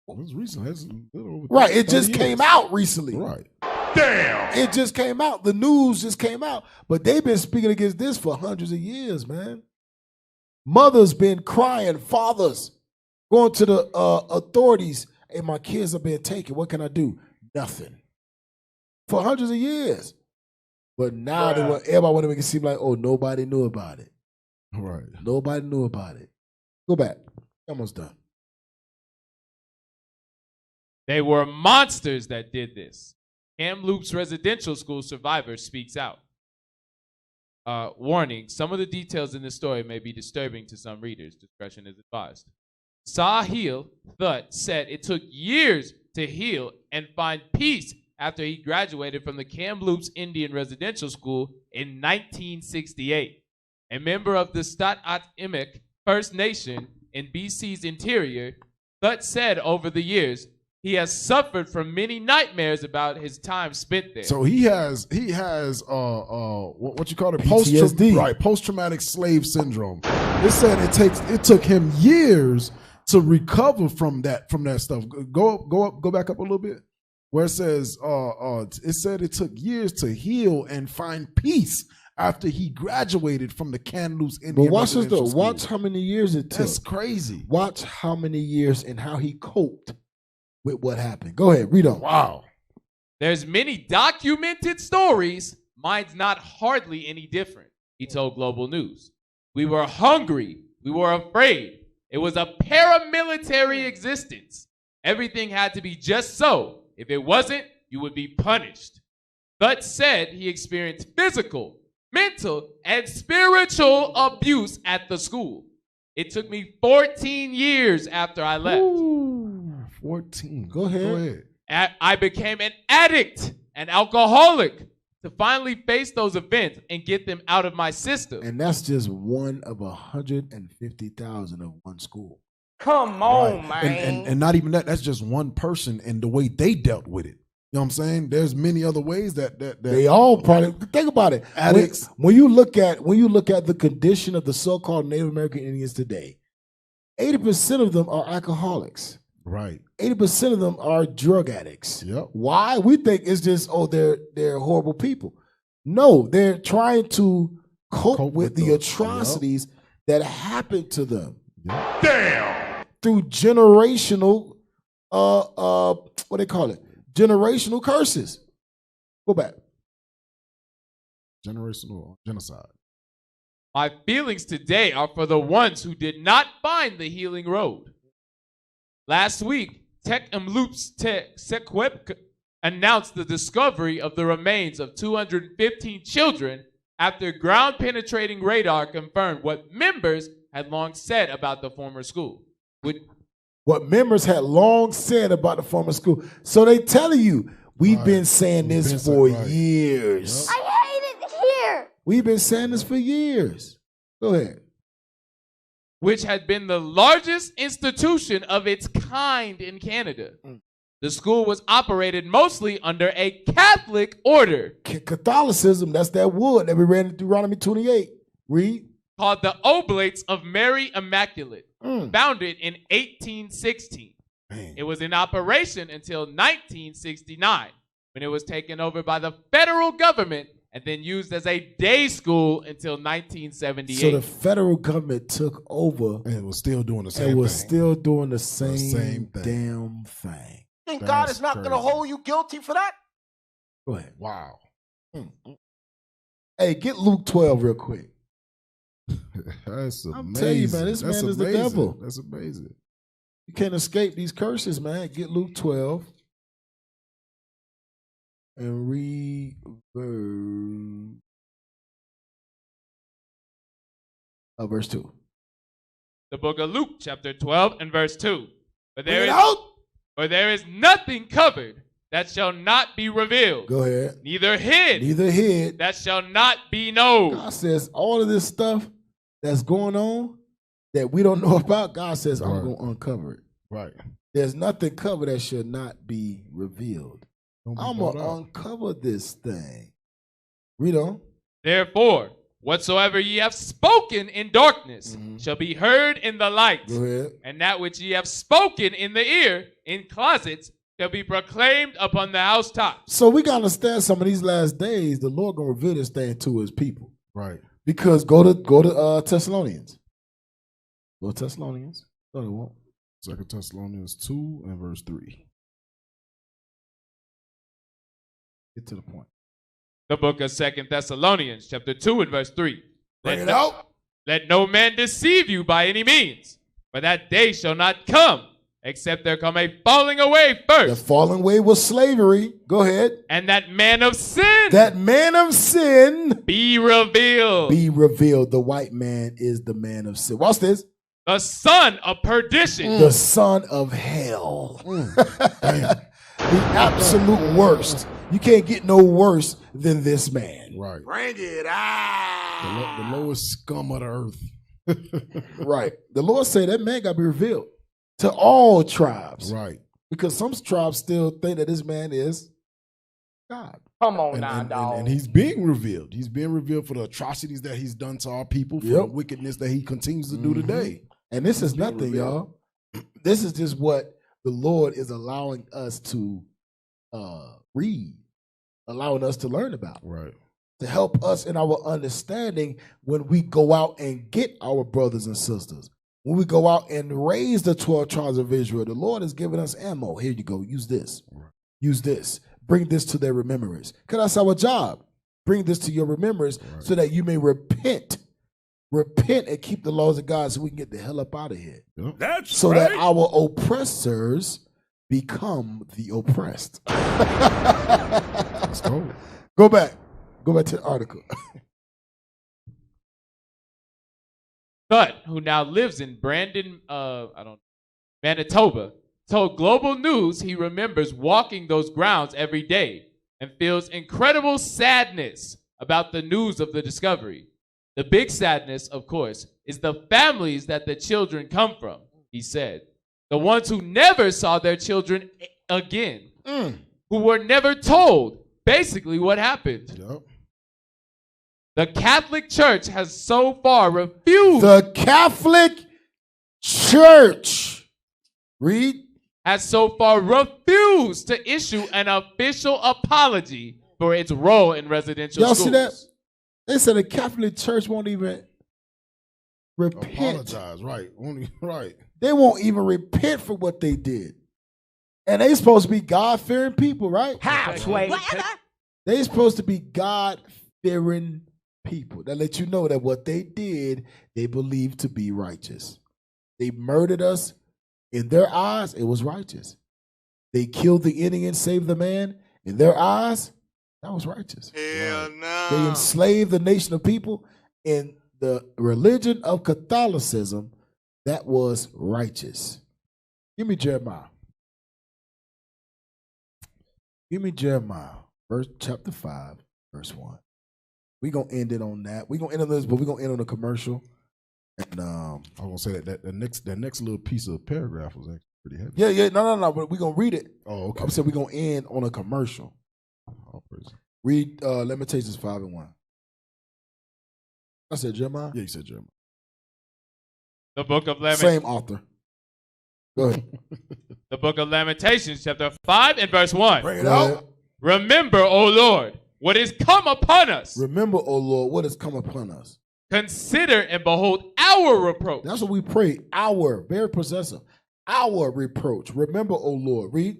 Speaker 2: recently.
Speaker 3: Right, it just came out recently.
Speaker 2: Right.
Speaker 10: Damn!
Speaker 3: It just came out. The news just came out. But they've been speaking against this for hundreds of years, man. Mothers been crying, fathers going to the authorities. Hey, my kids are being taken. What can I do? Nothing. For hundreds of years. But now everybody want to make it seem like, oh, nobody knew about it.
Speaker 2: Right.
Speaker 3: Nobody knew about it. Go back. Almost done.
Speaker 4: They were monsters that did this. Kamloops Residential School survivor speaks out. Warning, some of the details in this story may be disturbing to some readers. Discretion is advised. Sahil Thut said it took years to heal and find peace after he graduated from the Kamloops Indian Residential School in 1968. A member of the Stat-At-Imik First Nation in BC's interior, Thut said over the years, he has suffered from many nightmares about his time spent there.
Speaker 2: So he has what you call it,
Speaker 3: PTSD.
Speaker 2: post-traumatic slave syndrome. It said it took him years to recover from that stuff. Go back up a little bit, where it says it said it took years to heal and find peace after he graduated from the Kamloops Indian.
Speaker 3: But watch this though.
Speaker 2: School.
Speaker 3: Watch how many years it took.
Speaker 2: That's crazy.
Speaker 3: Watch how many years and how he coped with what happened. Go ahead, read on.
Speaker 2: Wow.
Speaker 4: There's many documented stories. Mine's not hardly any different, he told Global News. We were hungry. We were afraid. It was a paramilitary existence. Everything had to be just so. If it wasn't, you would be punished. Thut said he experienced physical, mental, and spiritual abuse at the school. It took me 14 years after I left.
Speaker 2: Ooh, 14. Go ahead.
Speaker 4: I became an addict, an alcoholic, to finally face those events and get them out of my system.
Speaker 3: And that's just one of 150,000 of one school.
Speaker 10: Come on, man.
Speaker 2: And not even that. That's just one person and the way they dealt with it. You know what I'm saying? There's many other ways that
Speaker 3: they all probably think about it.
Speaker 2: Addicts.
Speaker 3: When you look at the condition of the so-called Native American Indians today, 80% of them are alcoholics.
Speaker 2: Right.
Speaker 3: 80% of them are drug addicts.
Speaker 2: Yep.
Speaker 3: Why? We think it's just, they're horrible people. No, they're trying to cope with the atrocities that happened to them.
Speaker 2: Yep.
Speaker 10: Damn.
Speaker 3: Through generational, what they call it? Generational curses. Go back.
Speaker 2: Generational genocide.
Speaker 4: My feelings today are for the ones who did not find the healing road. Last week, Kamloops Sequep announced the discovery of the remains of 215 children after ground-penetrating radar confirmed what members had long said about the former school.
Speaker 3: What members had long said about the former school. So they telling you, we've been saying this for years.
Speaker 9: I hate it here.
Speaker 3: We've been saying this for years. Go ahead.
Speaker 4: Which had been the largest institution of its kind in Canada. The school was operated mostly under a Catholic order.
Speaker 3: Catholicism, that's that wood that we read in Deuteronomy 28. Read.
Speaker 4: Called the Oblates of Mary Immaculate, founded in 1816. Man. It was in operation until 1969, when it was taken over by the federal government and then used as a day school until 1978.
Speaker 3: So the federal government took over.
Speaker 2: And it was still doing the same
Speaker 3: thing.
Speaker 2: It
Speaker 3: was still doing the same damn thing.
Speaker 10: Think God is not going to hold you guilty for that?
Speaker 3: Go ahead.
Speaker 2: Wow.
Speaker 3: Hey, get Luke 12 real quick.
Speaker 2: That's amazing.
Speaker 3: I'm telling you, man, this man is the devil.
Speaker 2: That's amazing.
Speaker 3: You can't escape these curses, man. Get Luke 12 and read verse 2.
Speaker 4: The book of Luke, chapter 12 and verse 2. For there is nothing covered that shall not be revealed.
Speaker 3: Go ahead.
Speaker 4: Neither hid that shall not be known.
Speaker 3: God says all of this stuff that's going on that we don't know about, God says, I'm going to uncover it.
Speaker 2: Right.
Speaker 3: There's nothing covered that should not be revealed. I'm going to uncover this thing. Read on.
Speaker 4: Therefore, whatsoever ye have spoken in darkness shall be heard in the light.
Speaker 3: Go ahead.
Speaker 4: And that which ye have spoken in the ear, in closets, shall be proclaimed upon the housetops.
Speaker 3: So we got to understand some of these last days, the Lord going to reveal this thing to his people.
Speaker 2: Right.
Speaker 3: Because go to Thessalonians. Go to Thessalonians. No, they won't.
Speaker 2: 2 Thessalonians 2 and verse 3.
Speaker 3: Get to the point.
Speaker 4: The book of 2 Thessalonians, chapter 2 and verse 3.
Speaker 3: Let
Speaker 4: no man deceive you by any means, for that day shall not come, except there come a falling away first.
Speaker 3: The falling away was slavery. Go ahead.
Speaker 4: And that man of sin.
Speaker 3: That man of sin.
Speaker 4: Be revealed.
Speaker 3: Be revealed. The white man is the man of sin. Watch this.
Speaker 4: The son of perdition.
Speaker 3: The son of hell.
Speaker 2: Damn.
Speaker 3: The absolute worst. You can't get no worse than this man.
Speaker 2: Right.
Speaker 10: Bring it out.
Speaker 2: The lowest scum of the earth.
Speaker 3: Right. The Lord said that man got to be revealed to all tribes.
Speaker 2: Right.
Speaker 3: Because some tribes still think that this man is God.
Speaker 10: Come on now, dog.
Speaker 2: And he's being revealed. He's being revealed for the atrocities that he's done to our people, for the wickedness that he continues to do today.
Speaker 3: And this is nothing, y'all. This is just what the Lord is allowing us to read, allowing us to learn about.
Speaker 2: Right.
Speaker 3: To help us in our understanding when we go out and get our brothers and sisters. When we go out and raise the 12 tribes of Israel, the Lord has given us ammo. Here you go. Use this.
Speaker 2: Right.
Speaker 3: Use this. Bring this to their remembrance. Because that's our job. Bring this to your remembrance so that you may repent. Repent and keep the laws of God so we can get the hell up out of here.
Speaker 2: Yep.
Speaker 10: That's
Speaker 3: so
Speaker 10: right.
Speaker 3: that our oppressors become the oppressed.
Speaker 2: Let's go.
Speaker 3: Go back. Go back to the article.
Speaker 4: Thut, who now lives in Manitoba, told Global News he remembers walking those grounds every day and feels incredible sadness about the news of the discovery. The big sadness, of course, is the families that the children come from, he said. The ones who never saw their children again, who were never told basically what happened.
Speaker 2: Yep.
Speaker 4: The Catholic Church has so far refused.
Speaker 3: The Catholic Church, read,
Speaker 4: has so far refused to issue an official apology for its role in residential
Speaker 3: y'all
Speaker 4: schools.
Speaker 3: see that? They said the Catholic Church won't even repent.
Speaker 2: Apologize, right. Right.
Speaker 3: They won't even repent for what they did. And they supposed to be God-fearing people, right?
Speaker 10: Halfway.
Speaker 3: They supposed to be God-fearing people. That let you know that what they did, they believed to be righteous. They murdered us. In their eyes, it was righteous. They killed the Indian, saved the man. In their eyes, that was righteous.
Speaker 10: Hell no.
Speaker 3: They enslaved the nation of people. In the religion of Catholicism, that was righteous. Give me Jeremiah. Give me Jeremiah, chapter 5, verse 1. We're going to end it on that. We're going to end on this, but we're going to end on a commercial. And
Speaker 2: I was going to say that the next little piece of paragraph was actually pretty heavy.
Speaker 3: Yeah, no, but we're going to read it.
Speaker 2: Oh, okay.
Speaker 3: I said we're going to end on a commercial.
Speaker 2: Oh, praise.
Speaker 3: Read Lamentations 5 and 1. I said Jeremiah?
Speaker 2: Yeah, you said Jeremiah.
Speaker 4: The book of Lamentations.
Speaker 3: Same author. Go ahead.
Speaker 4: The book of Lamentations, chapter 5 and verse 1.
Speaker 3: Bring it out.
Speaker 4: Remember, O Lord, what is come upon us.
Speaker 3: Remember, O Lord, what has come upon us.
Speaker 4: Consider and behold our reproach.
Speaker 3: That's what we pray. Our, very possessive. Our reproach. Remember, O Lord. Read.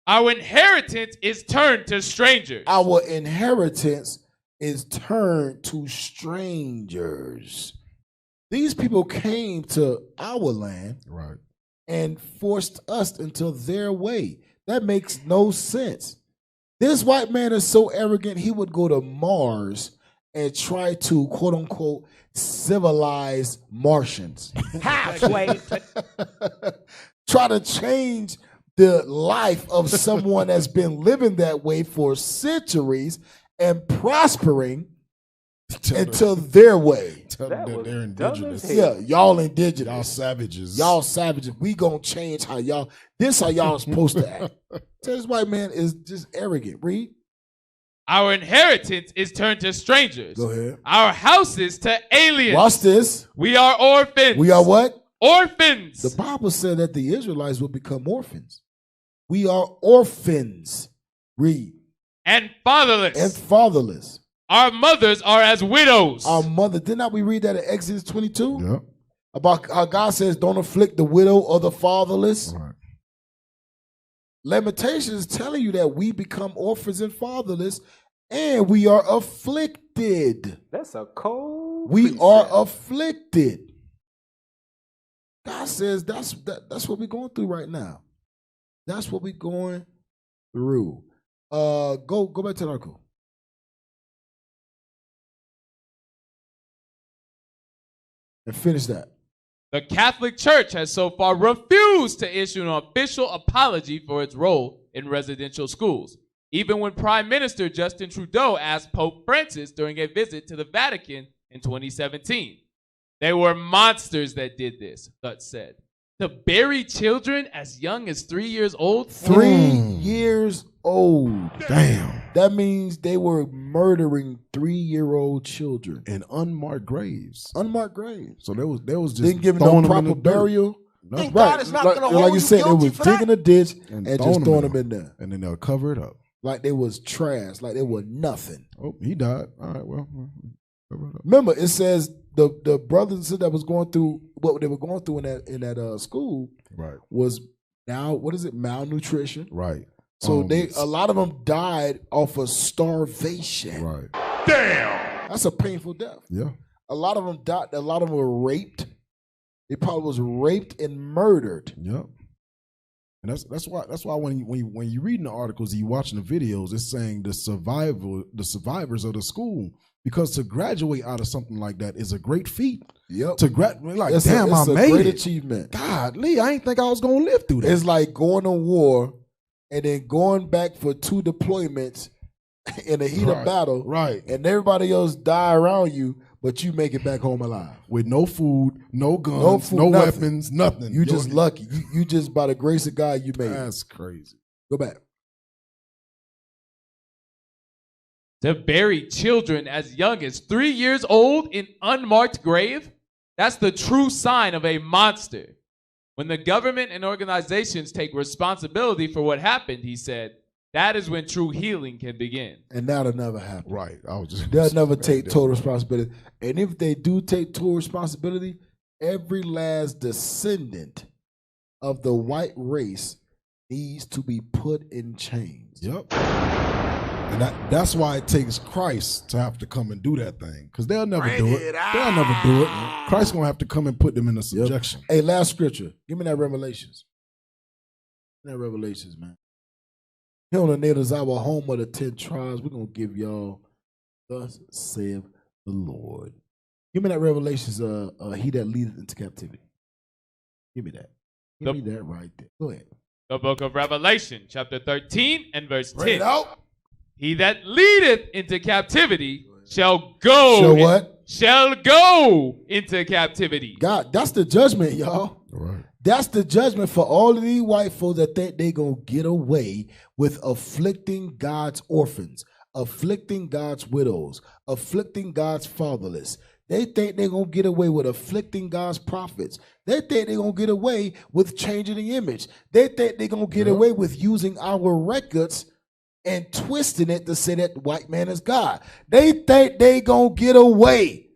Speaker 4: Our inheritance is turned to strangers.
Speaker 3: Our inheritance is turned to strangers. These people came to our land,
Speaker 2: right,
Speaker 3: and forced us into their way. That makes no sense. This white man is so arrogant, he would go to Mars and try to, quote unquote, civilize Martians.
Speaker 10: Halfway.
Speaker 3: Try to change the life of someone that's been living that way for centuries and prospering into their way.
Speaker 2: Tell them that they're indigenous.
Speaker 3: Yeah, y'all indigenous.
Speaker 2: Y'all savages.
Speaker 3: Y'all savages. We gonna change how y'all, this how y'all supposed to act. So this white man is just arrogant. Read.
Speaker 4: Our inheritance is turned to strangers.
Speaker 3: Go ahead.
Speaker 4: Our houses to aliens.
Speaker 3: Watch this.
Speaker 4: We are orphans.
Speaker 3: We are what?
Speaker 4: Orphans.
Speaker 3: The Bible said that the Israelites will become orphans. We are orphans. Read.
Speaker 4: And fatherless.
Speaker 3: And fatherless.
Speaker 4: Our mothers are as widows.
Speaker 3: Our mother. Did not we read that in Exodus 22?
Speaker 2: Yeah.
Speaker 3: About how God says, don't afflict the widow or the fatherless.
Speaker 2: Right.
Speaker 3: Lamentation is telling you that we become orphans and fatherless, and we are afflicted.
Speaker 10: That's a cold.
Speaker 3: We
Speaker 10: precept.
Speaker 3: are afflicted. God says that's what we're going through right now. That's what we're going through. Go back to the article. And finish that.
Speaker 4: The Catholic Church has so far refused to issue an official apology for its role in residential schools, even when Prime Minister Justin Trudeau asked Pope Francis during a visit to the Vatican in 2017. They were monsters that did this, Thut said. To bury children as young as 3 years old?
Speaker 3: 3 years old.
Speaker 2: Damn.
Speaker 3: That means they were murdering 3-year-old children
Speaker 2: in unmarked graves.
Speaker 3: Unmarked graves.
Speaker 2: So they was just
Speaker 3: didn't give
Speaker 2: throwing
Speaker 3: no
Speaker 2: them in
Speaker 3: proper
Speaker 2: the dirt.
Speaker 3: burial.
Speaker 2: No.
Speaker 3: Right. God is not like, gonna hold you said, they was digging a ditch and just throwing them in there.
Speaker 2: And then they'll cover it up.
Speaker 3: Like they was trash. Like they were nothing.
Speaker 2: Oh, he died. All right, well.
Speaker 3: Remember, it says the brothers and sisters that was going through what they were going through in that school
Speaker 2: right.
Speaker 3: was now, what is it, malnutrition.
Speaker 2: Right.
Speaker 3: So a lot of them died off of starvation.
Speaker 2: Right.
Speaker 3: Damn. That's a painful death.
Speaker 2: Yeah.
Speaker 3: A lot of them died. A lot of them were raped. They probably was raped and murdered.
Speaker 2: Yep. And that's why when you reading the articles and you watching the videos, it's saying the survivors of the school, because to graduate out of something like that is a great feat.
Speaker 3: Yep.
Speaker 2: To like,
Speaker 3: it's
Speaker 2: damn, I made
Speaker 3: great
Speaker 2: it.
Speaker 3: Achievement.
Speaker 2: God, Lee, I ain't think I was gonna live through that.
Speaker 3: It's like going to war and then going back for 2 deployments in the heat of battle.
Speaker 2: Right.
Speaker 3: And everybody else die around you, but you make it back home alive.
Speaker 2: With no food, no guns, no weapons, nothing.
Speaker 3: You just lucky. You just, by the grace of God, you made it.
Speaker 2: That's crazy.
Speaker 3: Go back.
Speaker 4: To bury children as young as 3 years old in unmarked grave? That's the true sign of a monster. When the government and organizations take responsibility for what happened, he said, that is when true healing can begin.
Speaker 3: And that'll never happen.
Speaker 2: Right.
Speaker 3: They'll never take total responsibility. And if they do take total responsibility, every last descendant of the white race needs to be put in chains.
Speaker 2: Yep. And that's why it takes Christ to have to come and do that thing, because they'll never do it. They'll never do it. Christ's gonna have to come and put them in a subjection.
Speaker 3: Hey, last scripture. Give me that Revelations. Give me that Revelations, man. Here on the natives, our home of the 10 tribes, we're gonna give y'all thus saith the Lord. Give me that Revelations. He that leadeth into captivity. Give me that. Give me that right there. Go ahead.
Speaker 4: The book of Revelation, chapter 13 and verse 10.
Speaker 3: Read it out.
Speaker 4: He that leadeth into captivity shall go.
Speaker 3: Shall what?
Speaker 4: Shall go into captivity.
Speaker 3: God, that's the judgment, y'all.
Speaker 2: Right.
Speaker 3: That's the judgment for all of these white folks that think they gonna get away with afflicting God's orphans, afflicting God's widows, afflicting God's fatherless. They think they're gonna get away with afflicting God's prophets. They think they're gonna get away with changing the image. They think they're gonna get away with using our records and twisting it to say that the white man is God. They think they gonna get away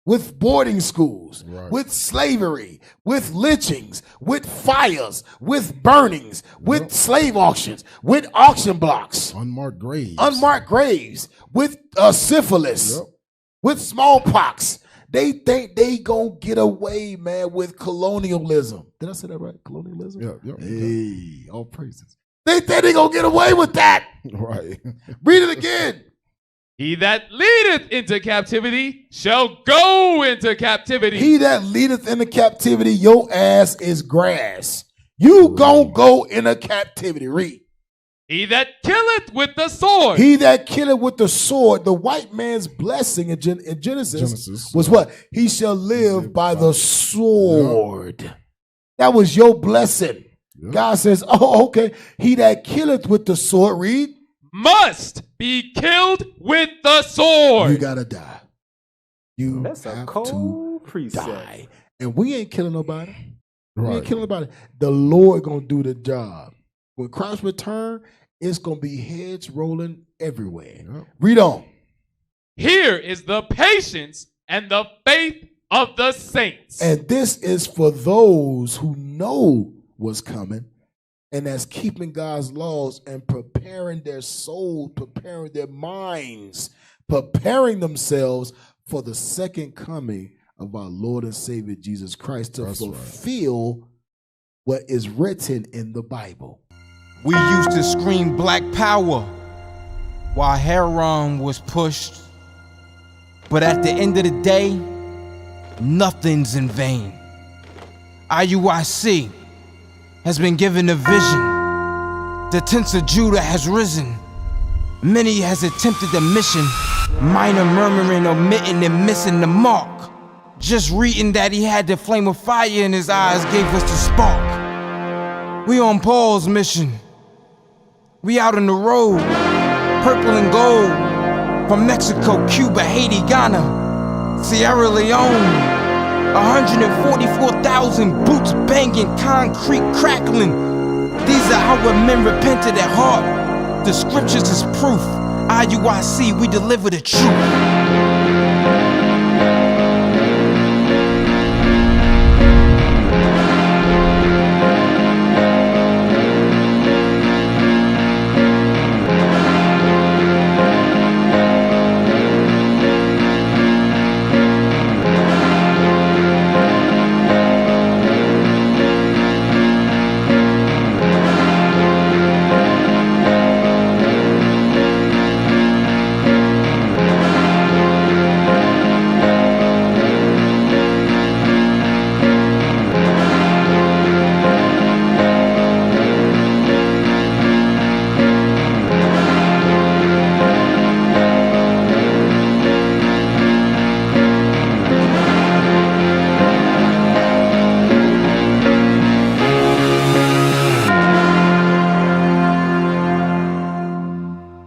Speaker 3: with boarding schools, with slavery, with lynchings, with fires, with burnings, with slave auctions, with auction blocks,
Speaker 2: unmarked
Speaker 3: graves, with syphilis, with smallpox. They think they gonna get away, man, with colonialism. Did I say that right? Colonialism?
Speaker 2: Yeah.
Speaker 3: Hey, all praises. They think they gonna get away with that.
Speaker 2: Right.
Speaker 3: Read it again.
Speaker 4: He that leadeth into captivity shall go into captivity.
Speaker 3: He that leadeth into captivity, your ass is grass. You gonna go into captivity. Read.
Speaker 4: He that killeth with the sword.
Speaker 3: He that killeth with the sword. The white man's blessing in Genesis was what? He shall live by the sword. Yep. That was your blessing. Yep. God says, oh, okay. He that killeth with the sword, read.
Speaker 4: Must be killed with the sword.
Speaker 3: You gotta die. You
Speaker 10: That's
Speaker 3: have
Speaker 10: a cold
Speaker 3: to
Speaker 10: precept.
Speaker 3: die. And we ain't killing nobody.
Speaker 2: Right.
Speaker 3: We ain't killing nobody. The Lord gonna do the job. When Christ return, it's gonna be heads rolling everywhere. Yep. Read on.
Speaker 4: Here is the patience and the faith of the saints.
Speaker 3: And this is for those who know what's coming, and that's keeping God's laws and preparing their soul, preparing their minds, preparing themselves for the second coming of our Lord and Savior Jesus Christ to fulfill what is written in the Bible.
Speaker 15: We used to scream black power while heroin was pushed. But at the end of the day, nothing's in vain. IUIC has been given a vision. The tents of Judah has risen. Many has attempted the mission. Minor murmuring, omitting, and missing the mark. Just reading that he had the flame of fire in his eyes gave us the spark. We on Paul's mission. We out on the road, purple and gold. From Mexico, Cuba, Haiti, Ghana, Sierra Leone. 144,000 boots banging, concrete crackling. These are our men repented at heart. The scriptures is proof. IUIC, we deliver the truth.